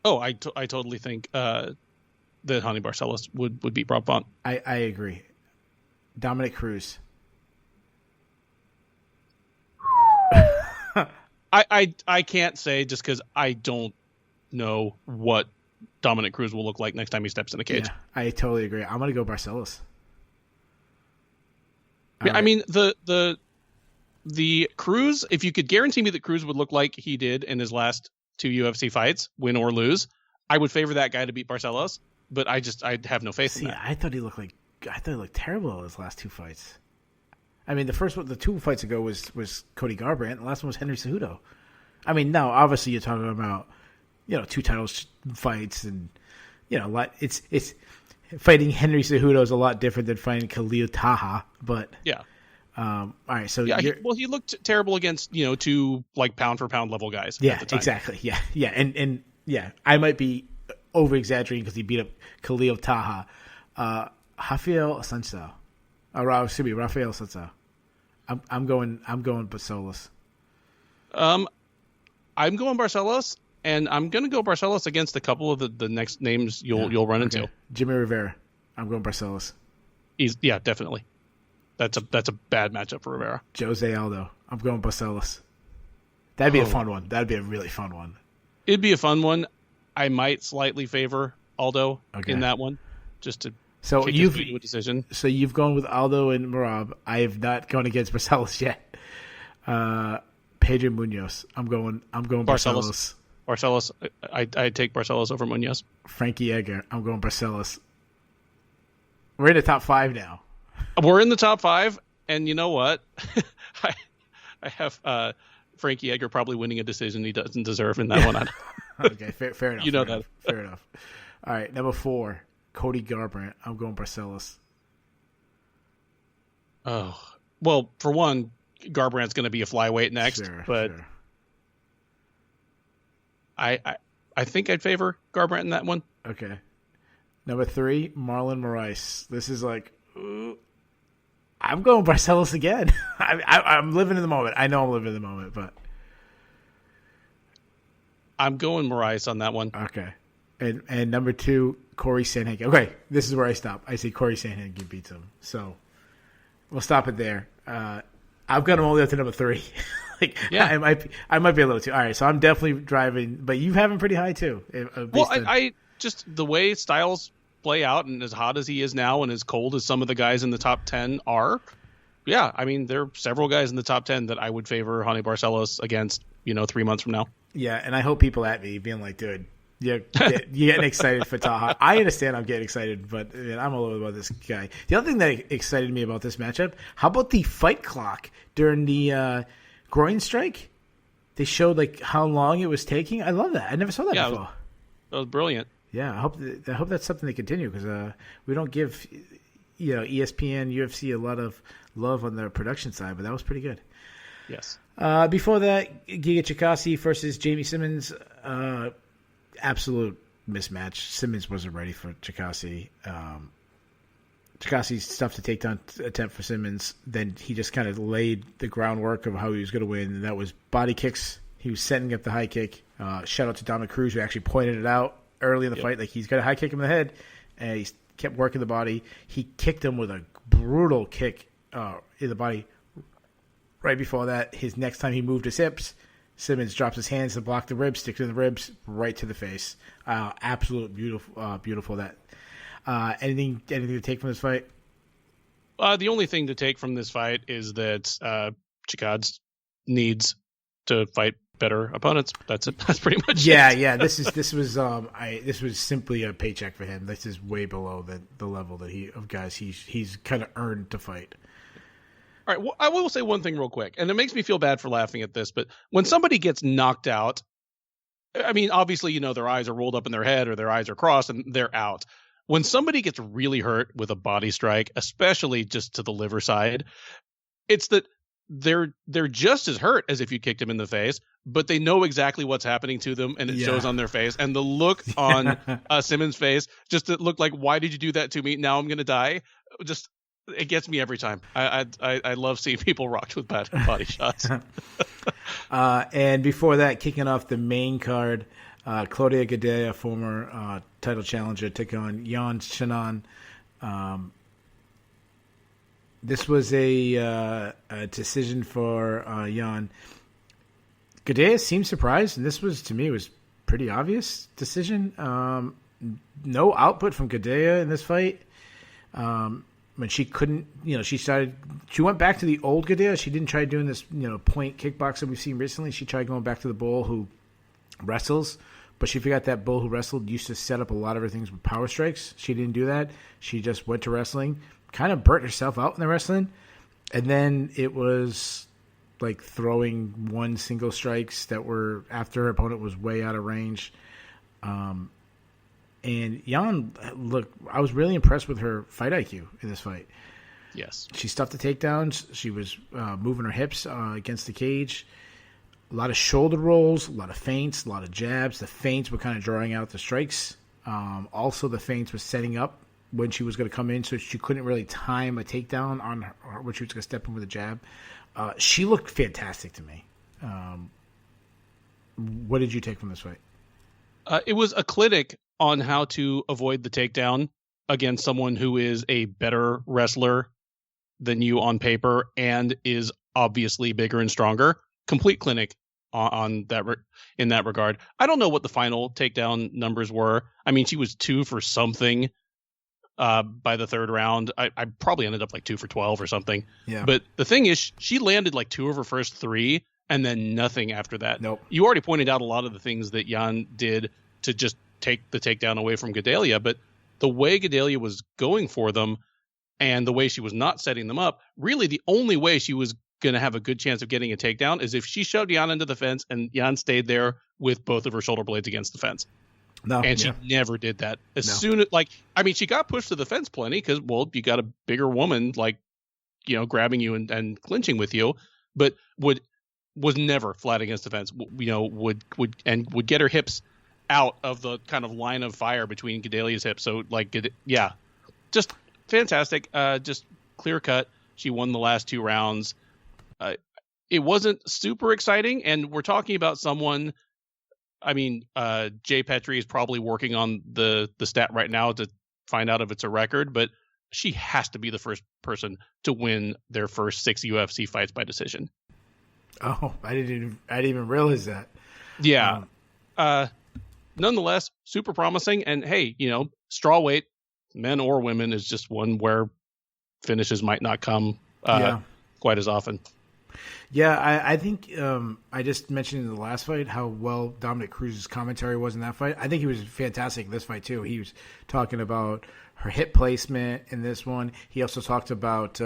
Oh, I totally think that Hany Barcelos would beat Rob Font. I agree. Dominic Cruz. I can't say, just because I don't know what Dominic Cruz will look like next time he steps in the cage. Yeah, I totally agree. I'm going to go Barcelos. I mean, the Cruz, if you could guarantee me that Cruz would look like he did in his last 2 UFC fights, win or lose, I would favor that guy to beat Barcelos, but I have no faith in that. I thought he looked terrible in his last 2 fights. I mean, the 2 fights ago was Cody Garbrandt. The last one was Henry Cejudo. I mean, now obviously you're talking about 2 titles fights, and it's fighting Henry Cejudo is a lot different than fighting Khalil Taha. But all right, so he looked terrible against 2 like pound for pound level guys. Yeah, at the time. Exactly. Yeah, and I might be over exaggerating because he beat up Khalil Taha. Rafael Santos. Rafael Santos. I'm going Barcelos. I'm going Barcelos, and I'm going to go Barcelos against a couple of the next names you'll run into. Jimmy Rivera. I'm going Barcelos. Definitely. That's a bad matchup for Rivera. Jose Aldo. I'm going Barcelos. That'd be a fun one. That'd be a really fun one. It'd be a fun one. I might slightly favor Aldo in that one, just to kick his feet to a decision. So you've gone with Aldo and Merab. I have not gone against Barcelos yet. Pedro Munoz. I'm going Barcelos. Barcelos. I take Barcelos over Munoz. Frankie Edgar. I'm going Barcelos. We're in the top 5 now. We're in the top 5, and you know what? I have Frankie Edgar probably winning a decision he doesn't deserve in that one. Okay, fair enough. You know that. Fair enough. All right, number 4, Cody Garbrandt. I'm going Barcelos. Oh, well, for one, Garbrandt's going to be a flyweight next, but sure. I think I'd favor Garbrandt in that one. Okay. Number 3, Marlon Moraes. This is like, ooh, I'm going Barcelos again. I'm living in the moment. I know I'm living in the moment, but I'm going Moraes on that one. Okay. And number 2, Corey Sandhagen. Okay, this is where I stop. I say Corey Sandhagen beats him. So we'll stop it there. I've got him all the way up to number 3. I might be a little too. All right, so I'm definitely driving, but you have him pretty high too. Well, I just the way styles play out, and as hot as he is now, and as cold as some of the guys in the top 10 are, yeah, I mean there are several guys in the top 10 that I would favor Rony Barcelos against. 3 months from now. Yeah, and I hope people at me being like, dude, you're getting excited for Taha. I understand I'm getting excited, but I'm all over about this guy. The other thing that excited me about this matchup, how about the fight clock during the groin strike? They showed how long it was taking. I love that. I never saw that before. That was brilliant. Yeah, I hope that's something they continue because we don't give ESPN, UFC a lot of love on their production side, but that was pretty good. Yes. Before that, Giga Chikadze versus Jamie Simmons. Absolute mismatch. Simmons wasn't ready for Chikadze. Chikadze stuffed the takedown attempt for Simmons. Then he just kind of laid the groundwork of how he was going to win, and that was body kicks. He was setting up the high kick. Shout out to Dominic Cruz, who actually pointed it out early in the fight. He's got a high kick in the head, and he kept working the body. He kicked him with a brutal kick in the body. Right before that, his next time he moved his hips, Simmons drops his hands to block the ribs, sticks in the ribs, right to the face. Absolute beautiful that. Anything to take from this fight? The only thing to take from this fight is that Chikadze needs to fight better opponents. That's it. That's pretty much it. Yeah. This was simply a paycheck for him. This is way below the level that he's kind of earned to fight. All right, well, I will say one thing real quick, and it makes me feel bad for laughing at this, but when somebody gets knocked out, I mean, obviously, their eyes are rolled up in their head or their eyes are crossed and they're out. When somebody gets really hurt with a body strike, especially just to the liver side, it's that they're just as hurt as if you kicked them in the face, but they know exactly what's happening to them, and it shows on their face. And the look on Simmons' face, just to look like, why did you do that to me? Now I'm going to die. Just... It gets me every time. I love seeing people rocked with bad body shots. And before that, kicking off the main card, Claudia Gadelha, former title challenger, took on Yan Xiaonan. This was a decision for Yan. Gadelha seemed surprised, and this was, to me, was pretty obvious decision. No output from Gadelha in this fight. When she couldn't, she went back to the old Gadelha. She didn't try doing this, point kickboxing we've seen recently. She tried going back to the bull who wrestles, but she forgot that bull who wrestled used to set up a lot of her things with power strikes. She didn't do that. She just went to wrestling, kind of burnt herself out in the wrestling, and then it was like throwing one single strikes that were after her opponent was way out of range. And Yan, look, I was really impressed with her fight IQ in this fight. Yes. She stuffed the takedowns. She was moving her hips against the cage. A lot of shoulder rolls, a lot of feints, a lot of jabs. The feints were kind of drawing out the strikes. Also, the feints was setting up when she was going to come in, so she couldn't really time a takedown on her, when she was going to step in with a jab. She looked fantastic to me. What did you take from this fight? It was a clinic on how to avoid the takedown against someone who is a better wrestler than you on paper and is obviously bigger and stronger. Complete clinic on that in that regard. I don't know what the final takedown numbers were. I mean, she was 2 for something by the third round. I probably ended up like 2 for 12 or something. Yeah. But the thing is, she landed like 2 of her first 3 and then nothing after that. Nope. You already pointed out a lot of the things that Jan did to just take the takedown away from Gedalia, but the way Gedalia was going for them and the way she was not setting them up, really the only way she was going to have a good chance of getting a takedown is if she shoved Jan into the fence and Jan stayed there with both of her shoulder blades against the fence. No, and she never did that. Soon as, she got pushed to the fence plenty because, well, you got a bigger woman, grabbing you and clinching with you, but was never flat against the fence, would get her hips out of the kind of line of fire between Gedalia's hips. So just fantastic. Just clear cut. She won the last 2 rounds. It wasn't super exciting. And we're talking about someone, Jay Petrie is probably working on the stat right now to find out if it's a record, but she has to be the first person to win their first 6 UFC fights by decision. Oh, I didn't even realize that. Yeah. Nonetheless, super promising. And hey, straw weight, men or women, is just one where finishes might not come quite as often. Yeah, I think I just mentioned in the last fight how well Dominic Cruz's commentary was in that fight. I think he was fantastic in this fight too. He was talking about her hip placement in this one. He also talked about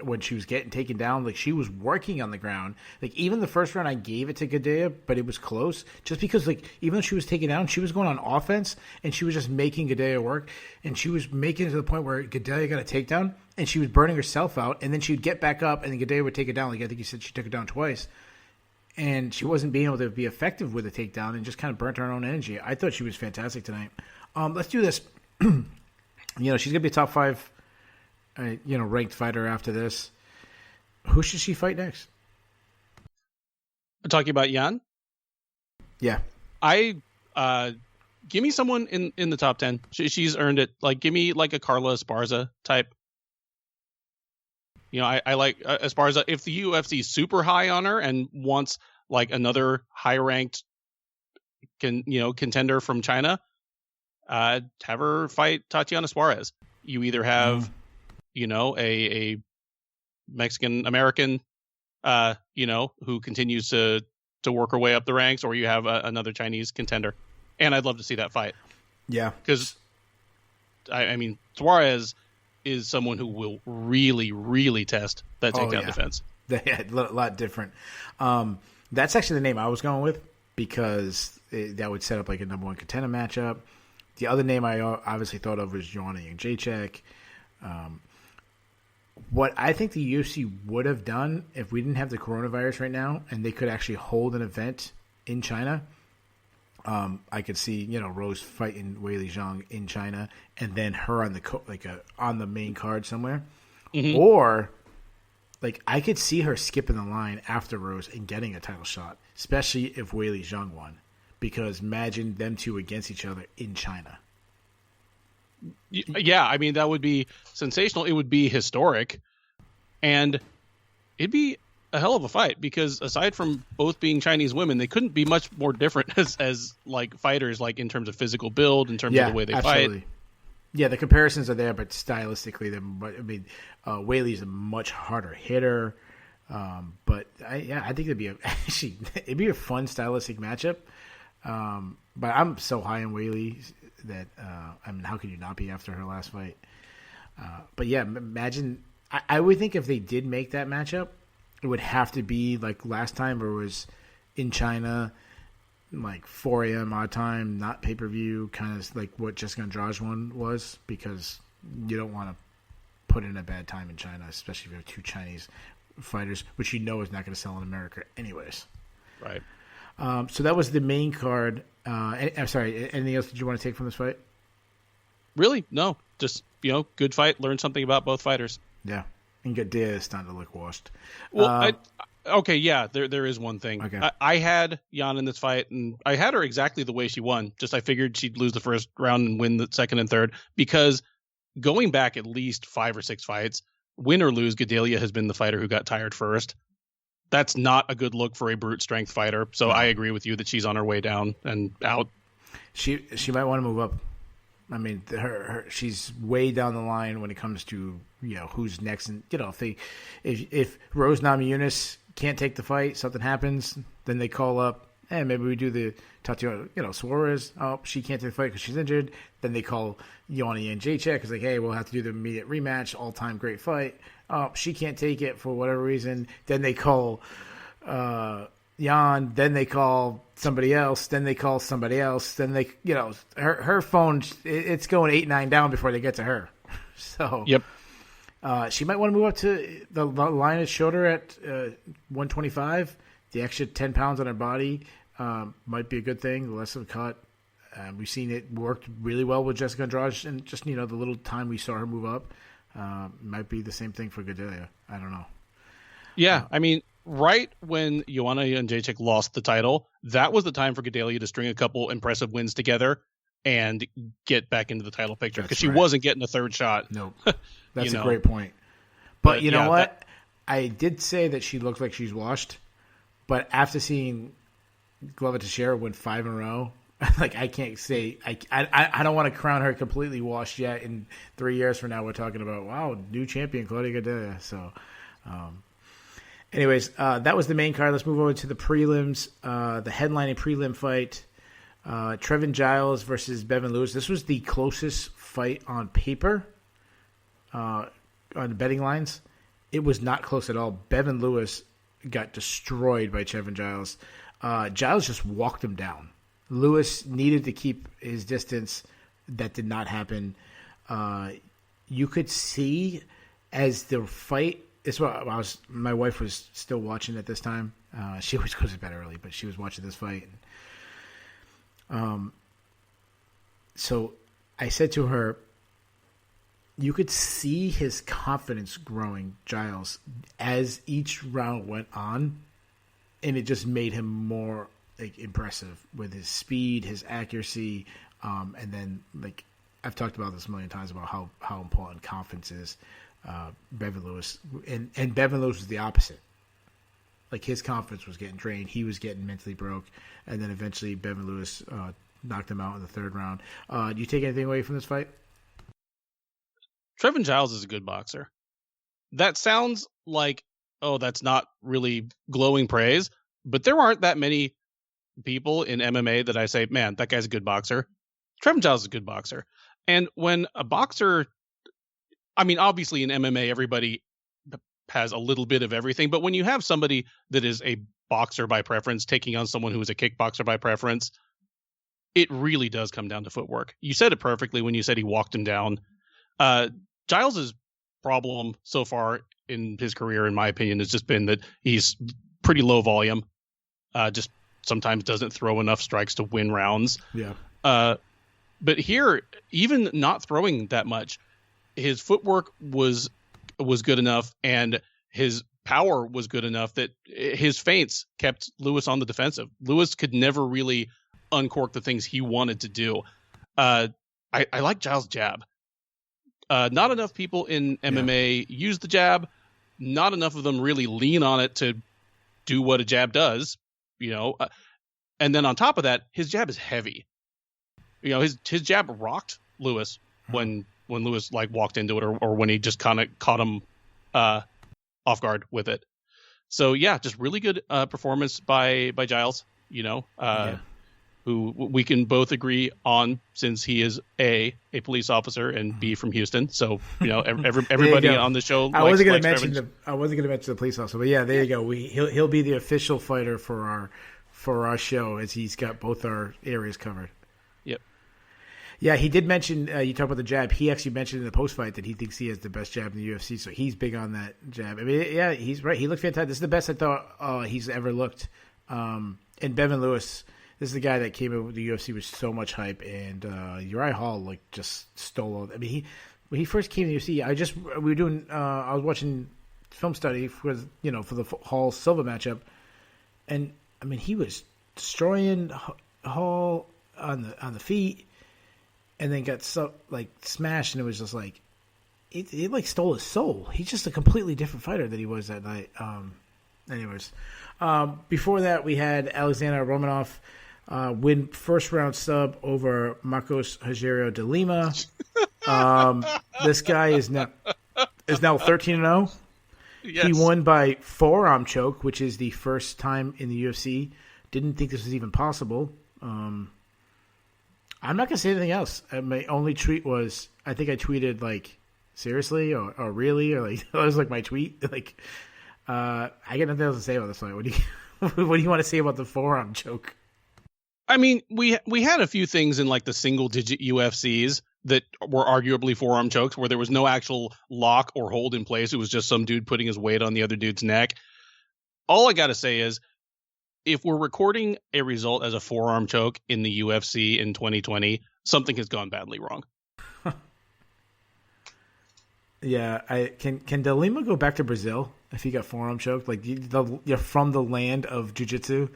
when she was getting taken down, she was working on the ground. Even the first round, I gave it to Gedea, but it was close. Just because, even though she was taken down, she was going on offense, and she was just making Gedea work. And she was making it to the point where Gedea got a takedown, and she was burning herself out. And then she would get back up, and then Gedea would take it down. I think you said she took it down twice. And she wasn't being able to be effective with a takedown and just kind of burnt her own energy. I thought she was fantastic tonight. Let's do this. She's going to be a top 5 ranked fighter after this. Who should she fight next? I'm talking about Jan? Yeah. Give me someone in the top 10. She's earned it. Give me a Carla Esparza type. I like Esparza. If the UFC is super high on her and wants another high ranked contender from China, have her fight Tatiana Suarez. You either have a Mexican American, who continues to work her way up the ranks, or you have another Chinese contender. And I'd love to see that fight. Yeah. Because, Suarez is someone who will really, really test that takedown defense. Yeah, a lot different. That's actually the name I was going with because that would set up a number 1 contender matchup. The other name I obviously thought of was Joanna Jędrzejczyk. What I think the UFC would have done if we didn't have the coronavirus right now and they could actually hold an event in China, I could see Rose fighting Weili Zhang in China and then her on the on the main card somewhere, or I could see her skipping the line after Rose and getting a title shot, especially if Weili Zhang won, because imagine them two against each other in China. Yeah, that would be sensational. It would be historic, and it'd be a hell of a fight because aside from both being Chinese women, they couldn't be much more different as fighters, in terms of physical build, in terms of the way they fight. Yeah, the comparisons are there, but stylistically, Weili's a much harder hitter. But I think it'd be a fun stylistic matchup. But I'm so high on Weili that how could you not be after her last fight? But yeah, imagine. I would think if they did make that matchup, it would have to be last time, where it was in China, 4 a.m. odd time, not pay per view, kind of what Jessica Andrade one was, because you don't want to put in a bad time in China, especially if you have 2 Chinese fighters, which is not going to sell in America anyways. Right. So that was the main card. I'm sorry. Anything else that you want to take from this fight? Really? No. Just good fight. Learn something about both fighters. Yeah, and Gedea is starting to look washed. Well, okay, yeah. There is one thing. Okay. I had Jan in this fight, and I had her exactly the way she won. Just I figured she'd lose the first round and win the second and third because going back at least 5 or 6 fights, win or lose, Gedalia has been the fighter who got tired first. That's not a good look for a brute strength fighter. So no. I agree with you that she's on her way down and out. She might want to move up. I mean, she's way down the line when it comes to, who's next. And, if Rose Namajunas can't take the fight, something happens, then they call up, maybe we do the Tatiana, Suarez. Oh, she can't take the fight because she's injured. Then they call Joanna Jędrzejczyk. It's like, hey, we'll have to do the immediate rematch, all-time great fight. Oh, she can't take it for whatever reason. Then they call Jan. Then they call somebody else. Then they call somebody else. Then they, her phone, it's going 8-9 down before they get to her. So yep. She might want to move up to the line is shorter at 125. The extra 10 pounds on her body might be a good thing. The less of a cut. We've seen it worked really well with Jessica Andrade, and just the little time we saw her move up might be the same thing for Gedalia. I don't know. Yeah, I mean, right when Joanna Jędrzejczyk lost the title, that was the time for Gedalia to string a couple impressive wins together and get back into the title picture because she wasn't getting a third shot. Nope. That's a great point. But you know what? I did say that she looked like she's washed, but after seeing Glover Teixeira win 5 in a row, like I can't say I don't want to crown her completely washed yet. In 3 years from now, we're talking about new champion Claudia Gadelha. So, anyways, that was the main card. Let's move over to the prelims. The headlining prelim fight: Trevin Giles versus Bevan Lewis. This was the closest fight on paper on the betting lines. It was not close at all. Bevan Lewis got destroyed by Trevin Giles. Giles just walked him down. Lewis needed to keep his distance. That did not happen. You could see as the fight. My wife was still watching at this time. She always goes to bed early, but she was watching this fight. So I said to her, you could see his confidence growing, Giles, as each round went on, and it just made him more impressive with his speed, his accuracy, and then I've talked about this a million times about how important confidence is. Bevan Lewis and Bevan Lewis was the opposite. His confidence was getting drained. He was getting mentally broke, and then eventually Bevan Lewis knocked him out in the 3rd round. Do you take anything away from this fight? Trevin Giles is a good boxer. That sounds like, that's not really glowing praise, but there aren't that many people in MMA that I say, man, that guy's a good boxer. Trevin Giles is a good boxer. And when a boxer, I mean, obviously in MMA, everybody has a little bit of everything, but when you have somebody that is a boxer by preference taking on someone who is a kickboxer by preference, it really does come down to footwork. You said it perfectly when you said he walked him down. Giles's problem so far in his career, in my opinion, has just been that he's pretty low volume. Just sometimes doesn't throw enough strikes to win rounds. Yeah. But here, even not throwing that much, his footwork was good enough, and his power was good enough that his feints kept Lewis on the defensive. Lewis could never really uncork the things he wanted to do. I like Giles' jab. Not enough people in MMA use the jab. Not enough of them really lean on it to do what a jab does, and then on top of that, his jab is heavy. His jab rocked Lewis when Lewis walked into it, or when he just kind of caught him off guard with it. So yeah, just really good performance by Giles. Who we can both agree on, since he is a police officer and B, from Houston. So everybody on the show. I wasn't going to mention the police officer, but yeah, there you go. He'll be the official fighter for our show, as he's got both our areas covered. Yep. Yeah, he did mention, you talk about the jab. He actually mentioned in the post-fight that he thinks he has the best jab in the UFC, so he's big on that jab. I mean, yeah, he's right. He looked fantastic. This is the best I thought he's ever looked. And Bevan Lewis, this is the guy that came in with the UFC with so much hype, and Uriah Hall just stole all. I mean, when he first came to the UFC, I was watching film study for the Hall Silva matchup, and I mean, he was destroying Hall on the feet. and then got so like smashed, and it was just like it like stole his soul. He's just a completely different fighter than he was that night. Anyways, before that we had Alexander Romanov win first round sub over Marcos Rogerio de Lima. This guy is now 13-0. Yes. He won by forearm choke, which is the first time in the UFC. Didn't think this was even possible. I'm not going to say anything else. My only tweet was, I think I tweeted, like, seriously or really? Or, like, that was, like, my tweet. Like, I got nothing else to say about this fight. What do you want to say about the forearm choke? I mean, we had a few things in, like, the single-digit UFCs that were arguably forearm chokes where there was no actual lock or hold in place. It was just some dude putting his weight on the other dude's neck. All I got to say is, if we're recording a result as a forearm choke in the UFC in 2020, something has gone badly wrong. Yeah, can De Lima go back to Brazil if he got forearm choked? Like, you're from the land of jiu-jitsu,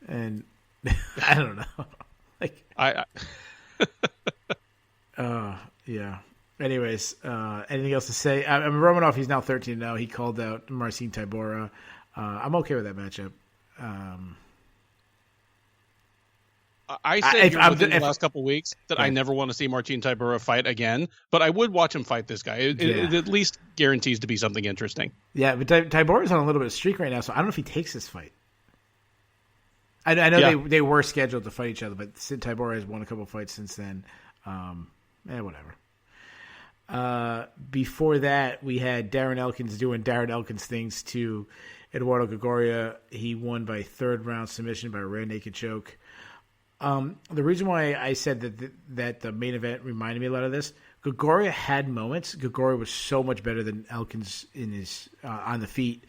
and I don't know. Like, yeah. Anyways, anything else to say? I mean, Romanov, he's now 13-0. He called out Marcin Tybura. I'm okay with that matchup. I said within the last couple of weeks that I never want to see Marcin Tybura fight again, but I would watch him fight this guy. It at least guarantees to be something interesting. Yeah, but Tybura's on a little bit of streak right now, so I don't know if he takes this fight. I know they were scheduled to fight each other, but Tybura has won a couple of fights since then. Whatever. Before that, we had Darren Elkins doing Darren Elkins things to Eduardo Gregoria. He won by third round submission by a rear naked choke. The reason why I said that the main event reminded me a lot of this, Gregoria had moments. Gregoria was so much better than Elkins in his on the feet.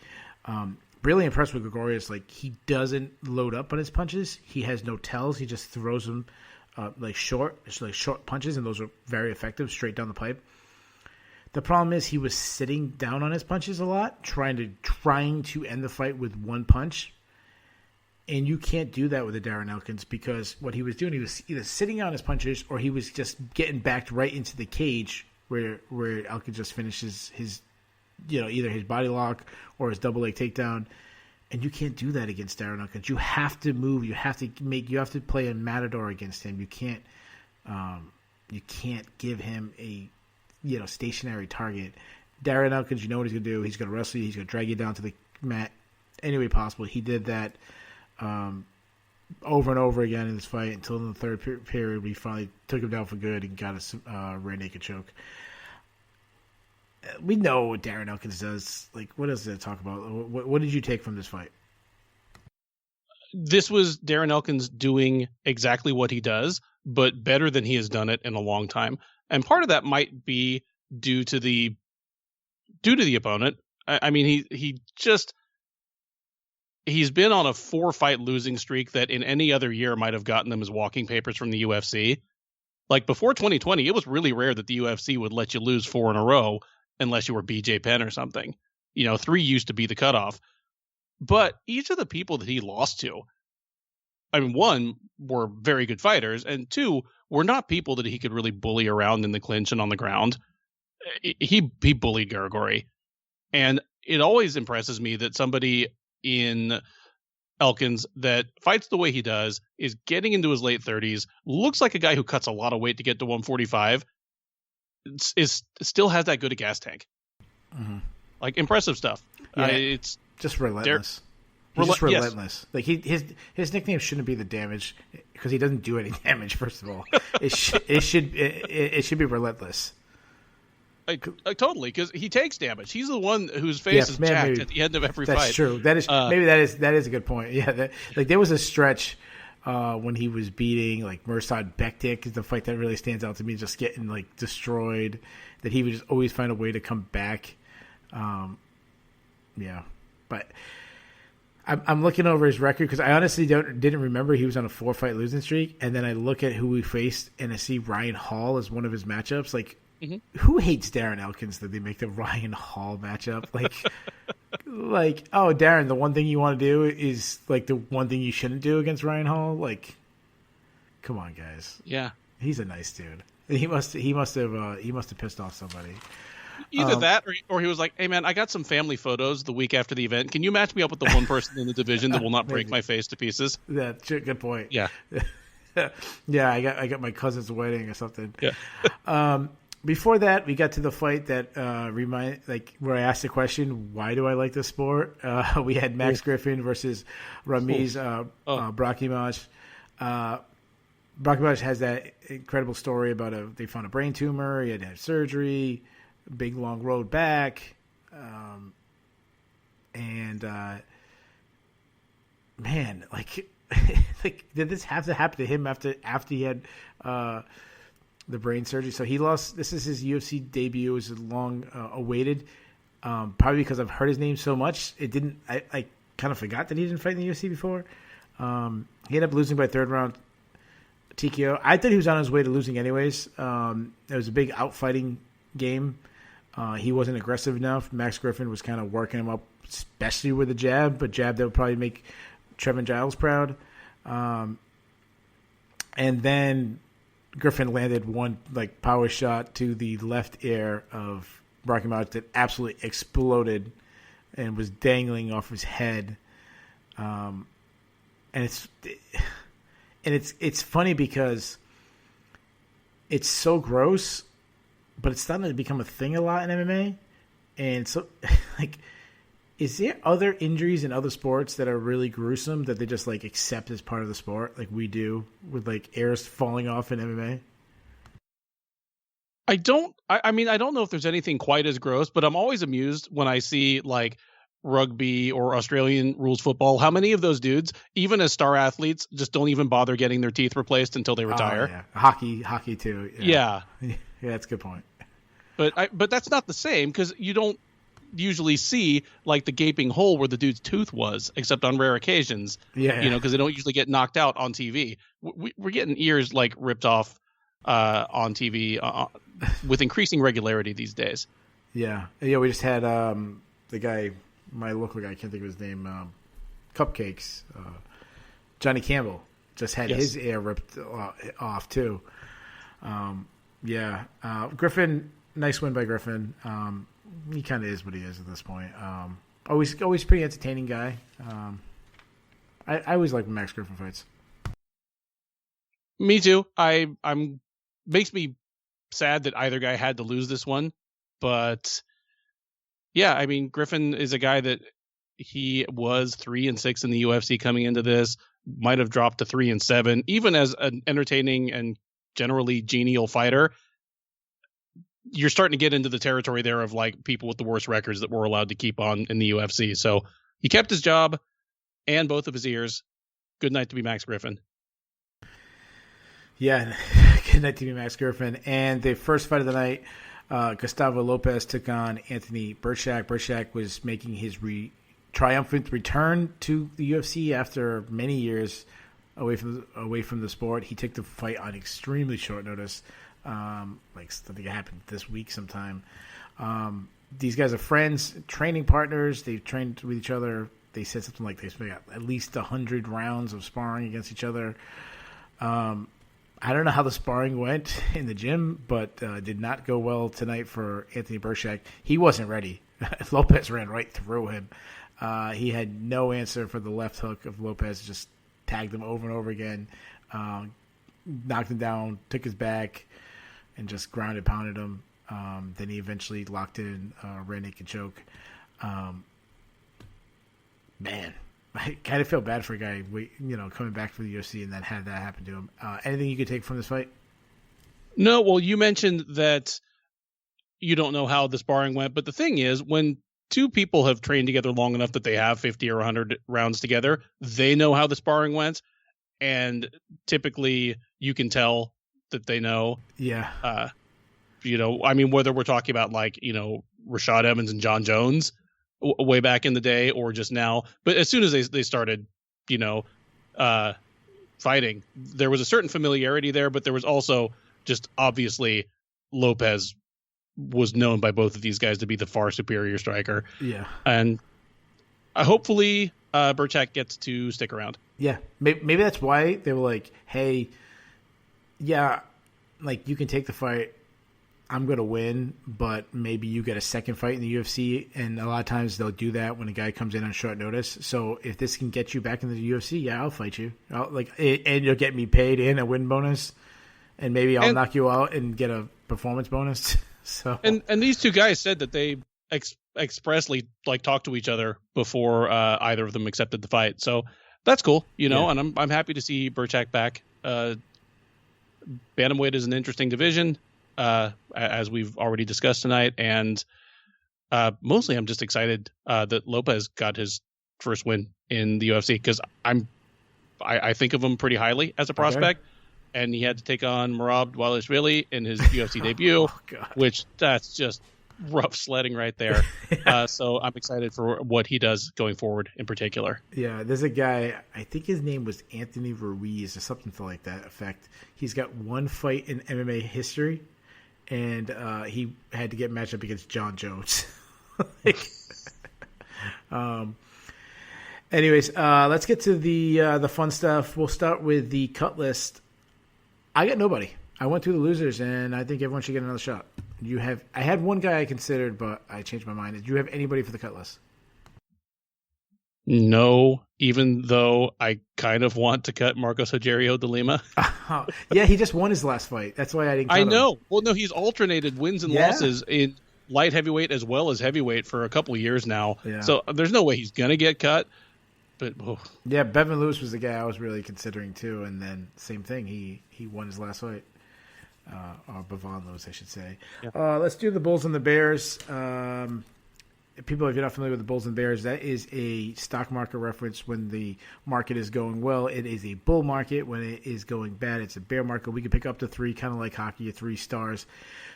Really impressed with Gregoria is like he doesn't load up on his punches. He has no tells. He just throws them like short punches, and those are very effective, straight down the pipe. The problem is he was sitting down on his punches a lot, trying to end the fight with one punch. And you can't do that with a Darren Elkins because what he was doing, he was either sitting on his punches or he was just getting backed right into the cage where Elkins just finishes his, either his body lock or his double leg takedown. And you can't do that against Darren Elkins. You have to move. You have to play a matador against him. You can't give him a stationary target. Darren Elkins, you know what he's going to do. He's going to wrestle you. He's going to drag you down to the mat any way possible. He did that over and over again in this fight until in the third period we finally took him down for good and got a rear naked choke. We know what Darren Elkins does. Like, what else did I talk about? What did you take from this fight? This was Darren Elkins doing exactly what he does, but better than he has done it in a long time. And part of that might be due to the opponent. I mean, he's been on a 4-fight losing streak that in any other year might have gotten them as walking papers from the UFC. Like before 2020, it was really rare that the UFC would let you lose 4 in a row unless you were BJ Penn or something. 3 used to be the cutoff. But each of the people that he lost to, I mean, 1, were very good fighters, and 2, were not people that he could really bully around in the clinch and on the ground. He bullied Garagori. And it always impresses me that somebody in Elkins that fights the way he does, is getting into his late 30s, looks like a guy who cuts a lot of weight to get to 145, still has that good a gas tank. Mm-hmm. Like, impressive stuff. Yeah, it's just relentless. He's just relentless. Yes. Like his nickname shouldn't be the Damage because he doesn't do any damage. First of all, it should be Relentless. Totally, because he takes damage. He's the one whose face is jacked at the end of every fight. That's true. That is that is a good point. Yeah, there was a stretch when he was beating like Mirsad Bektik is the fight that really stands out to me. Just getting like destroyed. That he would just always find a way to come back. Yeah, but I'm looking over his record because I honestly didn't remember he was on a 4-fight losing streak, and then I look at who he faced and I see Ryan Hall as one of his matchups. Like, who hates Darren Elkins that they make the Ryan Hall matchup? Like, oh, Darren, the one thing you want to do is like the one thing you shouldn't do against Ryan Hall. Like, come on, guys. Yeah, he's a nice dude. He must have pissed off somebody. Either that, or he was like, "Hey man, I got some family photos the week after the event. Can you match me up with the one person in the division that will not break my face to pieces?" Yeah, good point. Yeah. Yeah, I got my cousin's wedding or something. Yeah. Before that, we got to the fight that where I asked the question, "Why do I like this sport?" We had Max Griffin versus Ramiz Brahimaj. Brahimaj has that incredible story about they found a brain tumor. He had to have surgery, big long road back, man, like did this have to happen to him after he had the brain surgery? So he lost. This is his UFC debut. It was long awaited. Probably because I've heard his name so much. It didn't. I kind of forgot that he didn't fight in the UFC before. He ended up losing by third round TKO. I thought he was on his way to losing anyways. It was a big outfighting game. He wasn't aggressive enough. Max Griffin was kind of working him up, especially with a jab, but jab that would probably make Trevin Giles proud. And then Griffin landed one power shot to the left ear of Brahimaj that absolutely exploded and was dangling off his head. And it's funny because it's so gross, but it's starting to become a thing a lot in MMA. And so, is there other injuries in other sports that are really gruesome that they just accept as part of the sport, like we do with ears falling off in MMA? I don't know if there's anything quite as gross, but I'm always amused when I see rugby or Australian rules football. How many of those dudes, even as star athletes, just don't even bother getting their teeth replaced until they retire? Yeah. Hockey too. Yeah. Yeah, that's a good point. But that's not the same because you don't usually see the gaping hole where the dude's tooth was, except on rare occasions. Yeah. Because they don't usually get knocked out on TV. We're getting ears ripped off on TV with increasing regularity these days. Yeah. Yeah. We just had the guy, my local guy, I can't think of his name, Cupcakes, Johnny Campbell, just had his ear ripped off too. Yeah. Griffin, nice win by Griffin. He kind of is what he is at this point. Always pretty entertaining guy. I always like Max Griffin fights. Me too. I'm makes me sad that either guy had to lose this one, but yeah, I mean Griffin is a guy that he was 3-6 in the UFC coming into this, might have dropped to 3-7, even as an entertaining and generally genial fighter. You're starting to get into the territory there of people with the worst records that we're allowed to keep on in the UFC. So he kept his job and both of his ears. Good night to be Max Griffin. Yeah, good night to be Max Griffin. And the first fight of the night, Gustavo Lopez took on Anthony Burchak. Burchak was making his triumphant return to the UFC after many years away from the sport. He took the fight on extremely short notice. I think it happened this week sometime. These guys are friends, training partners. They've trained with each other. They said something like they spent at least 100 rounds of sparring against each other. I don't know how the sparring went in the gym, but did not go well tonight for Anthony Burchak. He wasn't ready. Lopez ran right through him. He had no answer for the left hook of Lopez. Just tagged him over and over again. Knocked him down, took his back, and just grounded, pounded him. Then he eventually locked in rear naked choke. Man, I kind of feel bad for a guy, coming back from the UFC and then had that happen to him. Anything you could take from this fight? No, well, you mentioned that you don't know how the sparring went, but the thing is, when two people have trained together long enough that they have 50 or 100 rounds together, they know how the sparring went, and typically you can tell that they know. Yeah. Whether we're talking about Rashad Evans and John Jones way back in the day or just now, but as soon as they started, fighting, there was a certain familiarity there, but there was also just obviously Lopez was known by both of these guys to be the far superior striker. Yeah. And hopefully Burchak gets to stick around. Yeah. Maybe that's why they were like, hey, yeah, like you can take the fight. I'm going to win, but maybe you get a second fight in the UFC, and a lot of times they'll do that when a guy comes in on short notice. So if this can get you back into the UFC, yeah, I'll fight you. And you'll get me paid and a win bonus, and maybe I'll knock you out and get a performance bonus. So and these two guys said that they expressly like talked to each other before either of them accepted the fight. So that's cool, and I'm happy to see Burchak back. Bantamweight is an interesting division. As we've already discussed tonight, and mostly I'm just excited that Lopez got his first win in the UFC because I think of him pretty highly as a prospect, and he had to take on Merab Dvalishvili in his UFC debut, which that's just rough sledding right there. So I'm excited for what he does going forward in particular. Yeah, there's a guy, I think his name was Anthony Ruiz or something like that effect. He's got one fight in MMA history. And he had to get matched up against John Jones. Anyways, let's get to the fun stuff. We'll start with the cut list. I got nobody. I went through the losers, and I think everyone should get another shot. I had one guy I considered, but I changed my mind. Did you have anybody for the cut list? No, even though I kind of want to cut Marcos Rogerio de Lima. Yeah, he just won his last fight. That's why I didn't cut him. I know. Well, no, he's alternated wins and losses in light heavyweight as well as heavyweight for a couple of years now. Yeah. So there's no way he's going to get cut. But yeah, Bevan Lewis was the guy I was really considering too. And then same thing. He won his last fight. Or Bevan Lewis, I should say. Yeah. Let's do the Bulls and the Bears. People, if you're not familiar with the Bulls and Bears, that is a stock market reference. When the market is going well, it is a bull market. When it is going bad, it's a bear market. We can pick up to 3, kind of like hockey, 3 stars.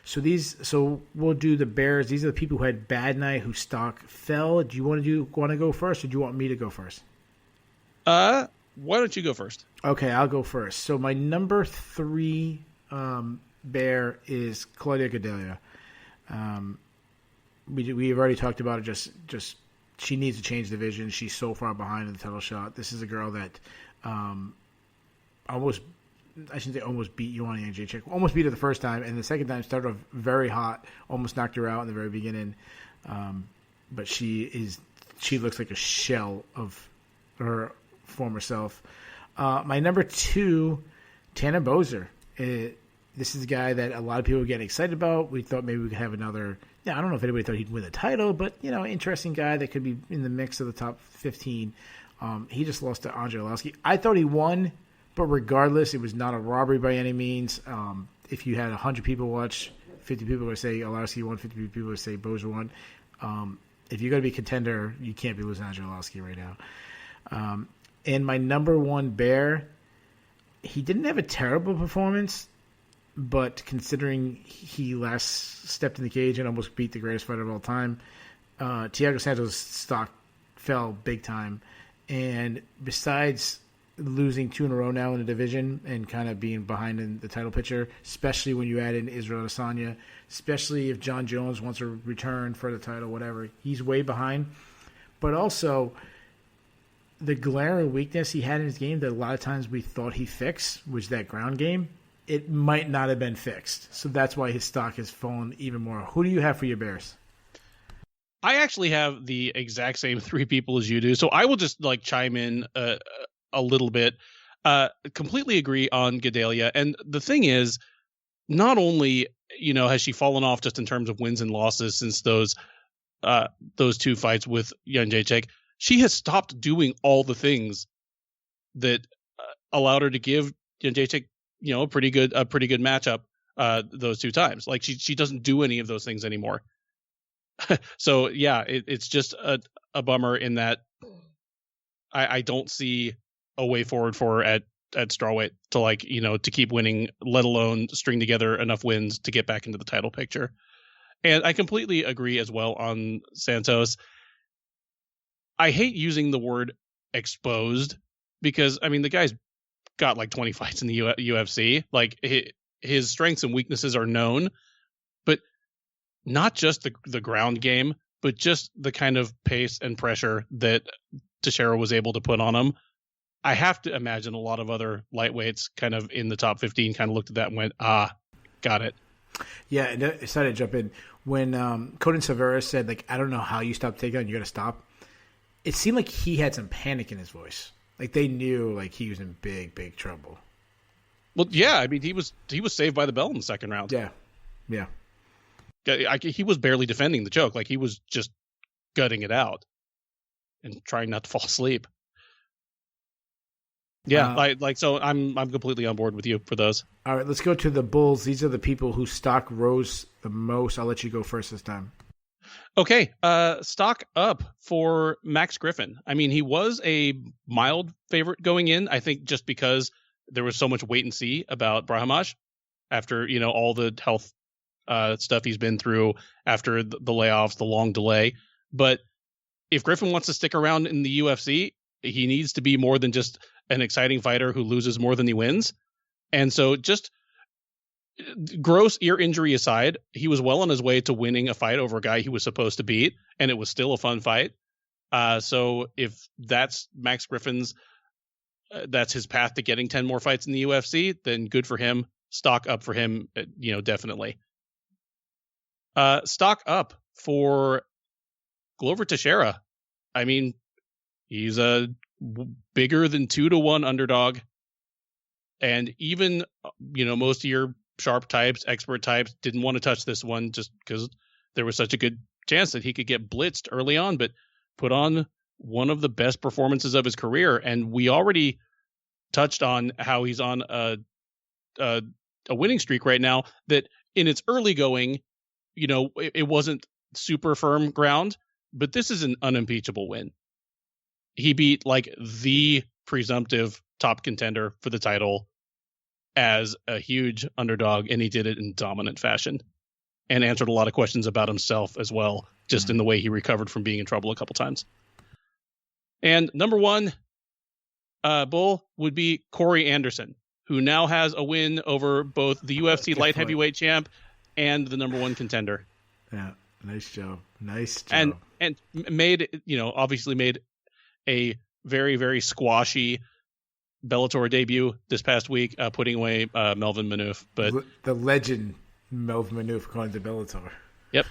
So we'll do the Bears. These are the people who had bad night, whose stock fell. Do you want to go first, or do you want me to go first? Why don't you go first? Okay, I'll go first. So my number 3 bear is Claudia Gadelha. We've already talked about it. Just she needs to change division. She's so far behind in the title shot. This is a girl that almost beat Joanna Jędrzejczyk. Almost beat her the first time, and the second time started off very hot. Almost knocked her out in the very beginning. But she looks like a shell of her former self. My number 2, Tanner Boser. This is a guy that a lot of people were getting excited about. We thought maybe we could have another. Yeah, I don't know if anybody thought he'd win the title, but interesting guy that could be in the mix of the top 15. He just lost to Andrei Arlovski. I thought he won, but regardless, it was not a robbery by any means. If you had 100 people watch, 50 people would say Arlovski won, 50 people would say Boser won. If you're going to be a contender, you can't be losing Andrei Arlovski right now. And my number 1 bear, he didn't have a terrible performance. But considering he last stepped in the cage and almost beat the greatest fighter of all time, Thiago Santos' stock fell big time. And besides losing 2 in a row now in the division and kind of being behind in the title picture, especially when you add in Israel Adesanya, especially if John Jones wants to return for the title, whatever, he's way behind. But also, the glaring weakness he had in his game that a lot of times we thought he fixed was that ground game. It might not have been fixed. So that's why his stock has fallen even more. Who do you have for your Bears? I actually have the exact same 3 people as you do. So I will just chime in a little bit. Completely agree on Gadelha. And the thing is, not only, has she fallen off just in terms of wins and losses since those 2 fights with Jędrzejczyk, she has stopped doing all the things that allowed her to give Jędrzejczyk a pretty good matchup those 2 times. Like she doesn't do any of those things anymore. So yeah, it's just a bummer in that I don't see a way forward for her at strawweight to to keep winning, let alone string together enough wins to get back into the title picture. And I completely agree as well on Santos. I hate using the word exposed because the guy's got 20 fights in the UFC. His strengths and weaknesses are known, but not just the ground game, but just the kind of pace and pressure that Teixeira was able to put on him. I have to imagine a lot of other lightweights kind of in the top 15 kind of looked at that and went, got it. Yeah, and sorry to jump in. When Conan Silveira said, like, I don't know how you stop takedown, you got to stop, it seemed like he had some panic in his voice. Like, they knew, like, he was in big, big trouble. Well, yeah, I mean, he was saved by the bell in the second round. Yeah. He was barely defending the choke. Like, he was just gutting it out and trying not to fall asleep. Yeah, so I'm completely on board with you for those. All right, let's go to the bulls. These are the people whose stock rose the most. I'll let you go first this time. Okay, stock up for Max Griffin. I mean, he was a mild favorite going in, I think just because there was so much wait and see about Brahimaj after, all the health stuff he's been through after the layoffs, the long delay. But if Griffin wants to stick around in the UFC, he needs to be more than just an exciting fighter who loses more than he wins. And so just gross ear injury aside, he was well on his way to winning a fight over a guy he was supposed to beat, and it was still a fun fight. So if that's Max Griffin's, that's his path to getting 10 more fights in the UFC, then good for him. Stock up for him, definitely. Stock up for Glover Teixeira. I mean, he's a bigger than 2-1 underdog. And even, most of your sharp types, expert types didn't want to touch this one just because there was such a good chance that he could get blitzed early on, but put on one of the best performances of his career. And we already touched on how he's on a winning streak right now that in its early going, it wasn't super firm ground, but this is an unimpeachable win. He beat like the presumptive top contender for the title as a huge underdog, and he did it in dominant fashion and answered a lot of questions about himself as well, just in the way he recovered from being in trouble a couple times. And number one bull would be Corey Anderson, who now has a win over both the UFC light heavyweight champ and the number one contender. Yeah, nice job. And made, obviously made a very, very squashy Bellator debut this past week, putting away Melvin Manouf. But the legend Melvin Manouf according to Bellator. Yep.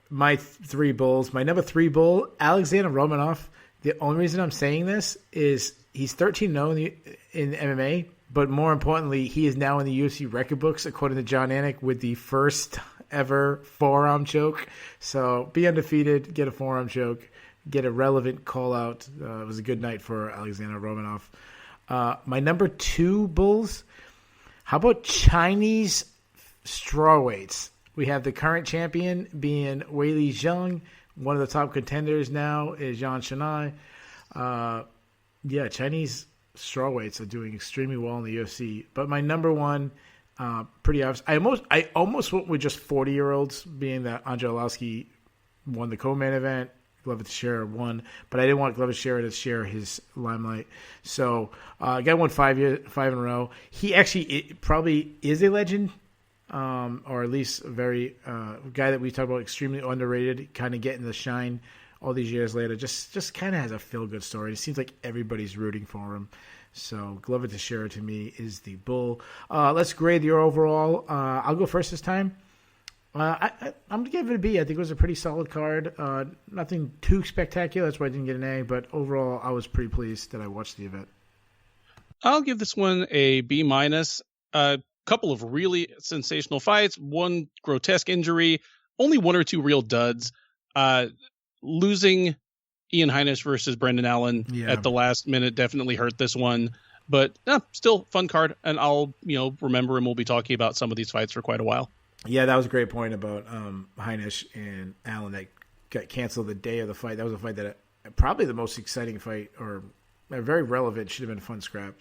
My three bulls. My number three bull, Alexander Romanov. The only reason I'm saying this is he's 13-0 in MMA, but more importantly, he is now in the UFC record books, according to John Anik, with the first ever forearm choke. So be undefeated, get a forearm choke, get a relevant call out. It was a good night for Alexander Romanov. My number two bulls. How about Chinese strawweights? We have the current champion being Weili Zhang. One of the top contenders now is Yan Shanai. Chinese strawweights are doing extremely well in the UFC. But my number one, pretty obvious. I almost went with just 40-year-olds, being that Andrei Arlovski won the co-main event. Glover Teixeira won, but I didn't want Glover Teixeira to share his limelight. So guy won 5 in a row. He actually probably is a legend, or at least a very guy that we talk about extremely underrated, kind of getting the shine all these years later. Just kind of has a feel-good story. It seems like everybody's rooting for him. So Glover Teixeira to me is the bull. Let's grade your overall. I'll go first this time. I'm going to give it a B. I think it was a pretty solid card. Nothing too spectacular. That's why I didn't get an A. But overall, I was pretty pleased that I watched the event. I'll give this one a B-. A couple of really sensational fights. One grotesque injury. Only one or two real duds. Losing Ian Heinisch versus Brendan Allen at the last minute definitely hurt this one. But still fun card. And I'll remember, and we'll be talking about some of these fights for quite a while. Yeah, that was a great point about Heinisch and Allen that got canceled the day of the fight. That was a fight that probably the most exciting fight, or very relevant. Should have been a fun scrap.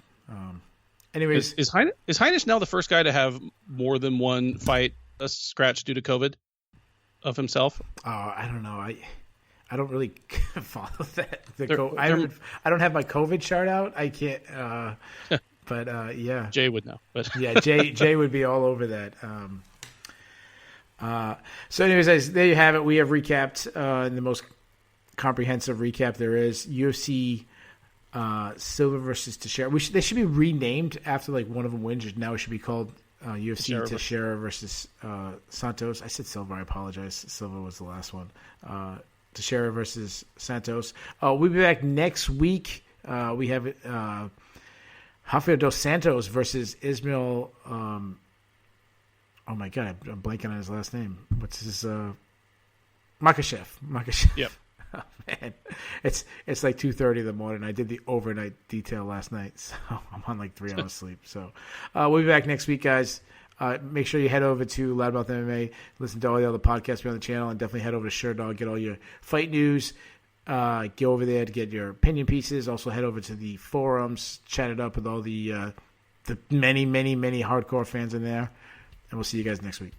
Anyways, is Heinisch now the first guy to have more than one fight a scratch due to COVID of himself? I don't know. I don't really follow that. I don't have my COVID chart out. I can't. But yeah, Jay would know. But yeah, Jay would be all over that. So anyways, there you have it. We have recapped in the most comprehensive recap there is UFC Silva versus Teixeira. They should be renamed after like one of them wins. Now it should be called UFC Teixeira versus Santos. I said Silva. I apologize. Silva was the last one. Teixeira versus Santos. We'll be back next week. We have Rafael dos Santos versus Ismail. Oh my God, I'm blanking on his last name. What's his Makhachev. Yep. Oh, man, it's like 2:30 in the morning. I did the overnight detail last night, so I'm on like 3 hours sleep. So we'll be back next week, guys. Make sure you head over to Loudmouth MMA, listen to all the other podcasts on the channel, and definitely head over to SureDog, get all your fight news. Go over there to get your opinion pieces. Also head over to the forums, chat it up with all the many, many, many hardcore fans in there. And we'll see you guys next week.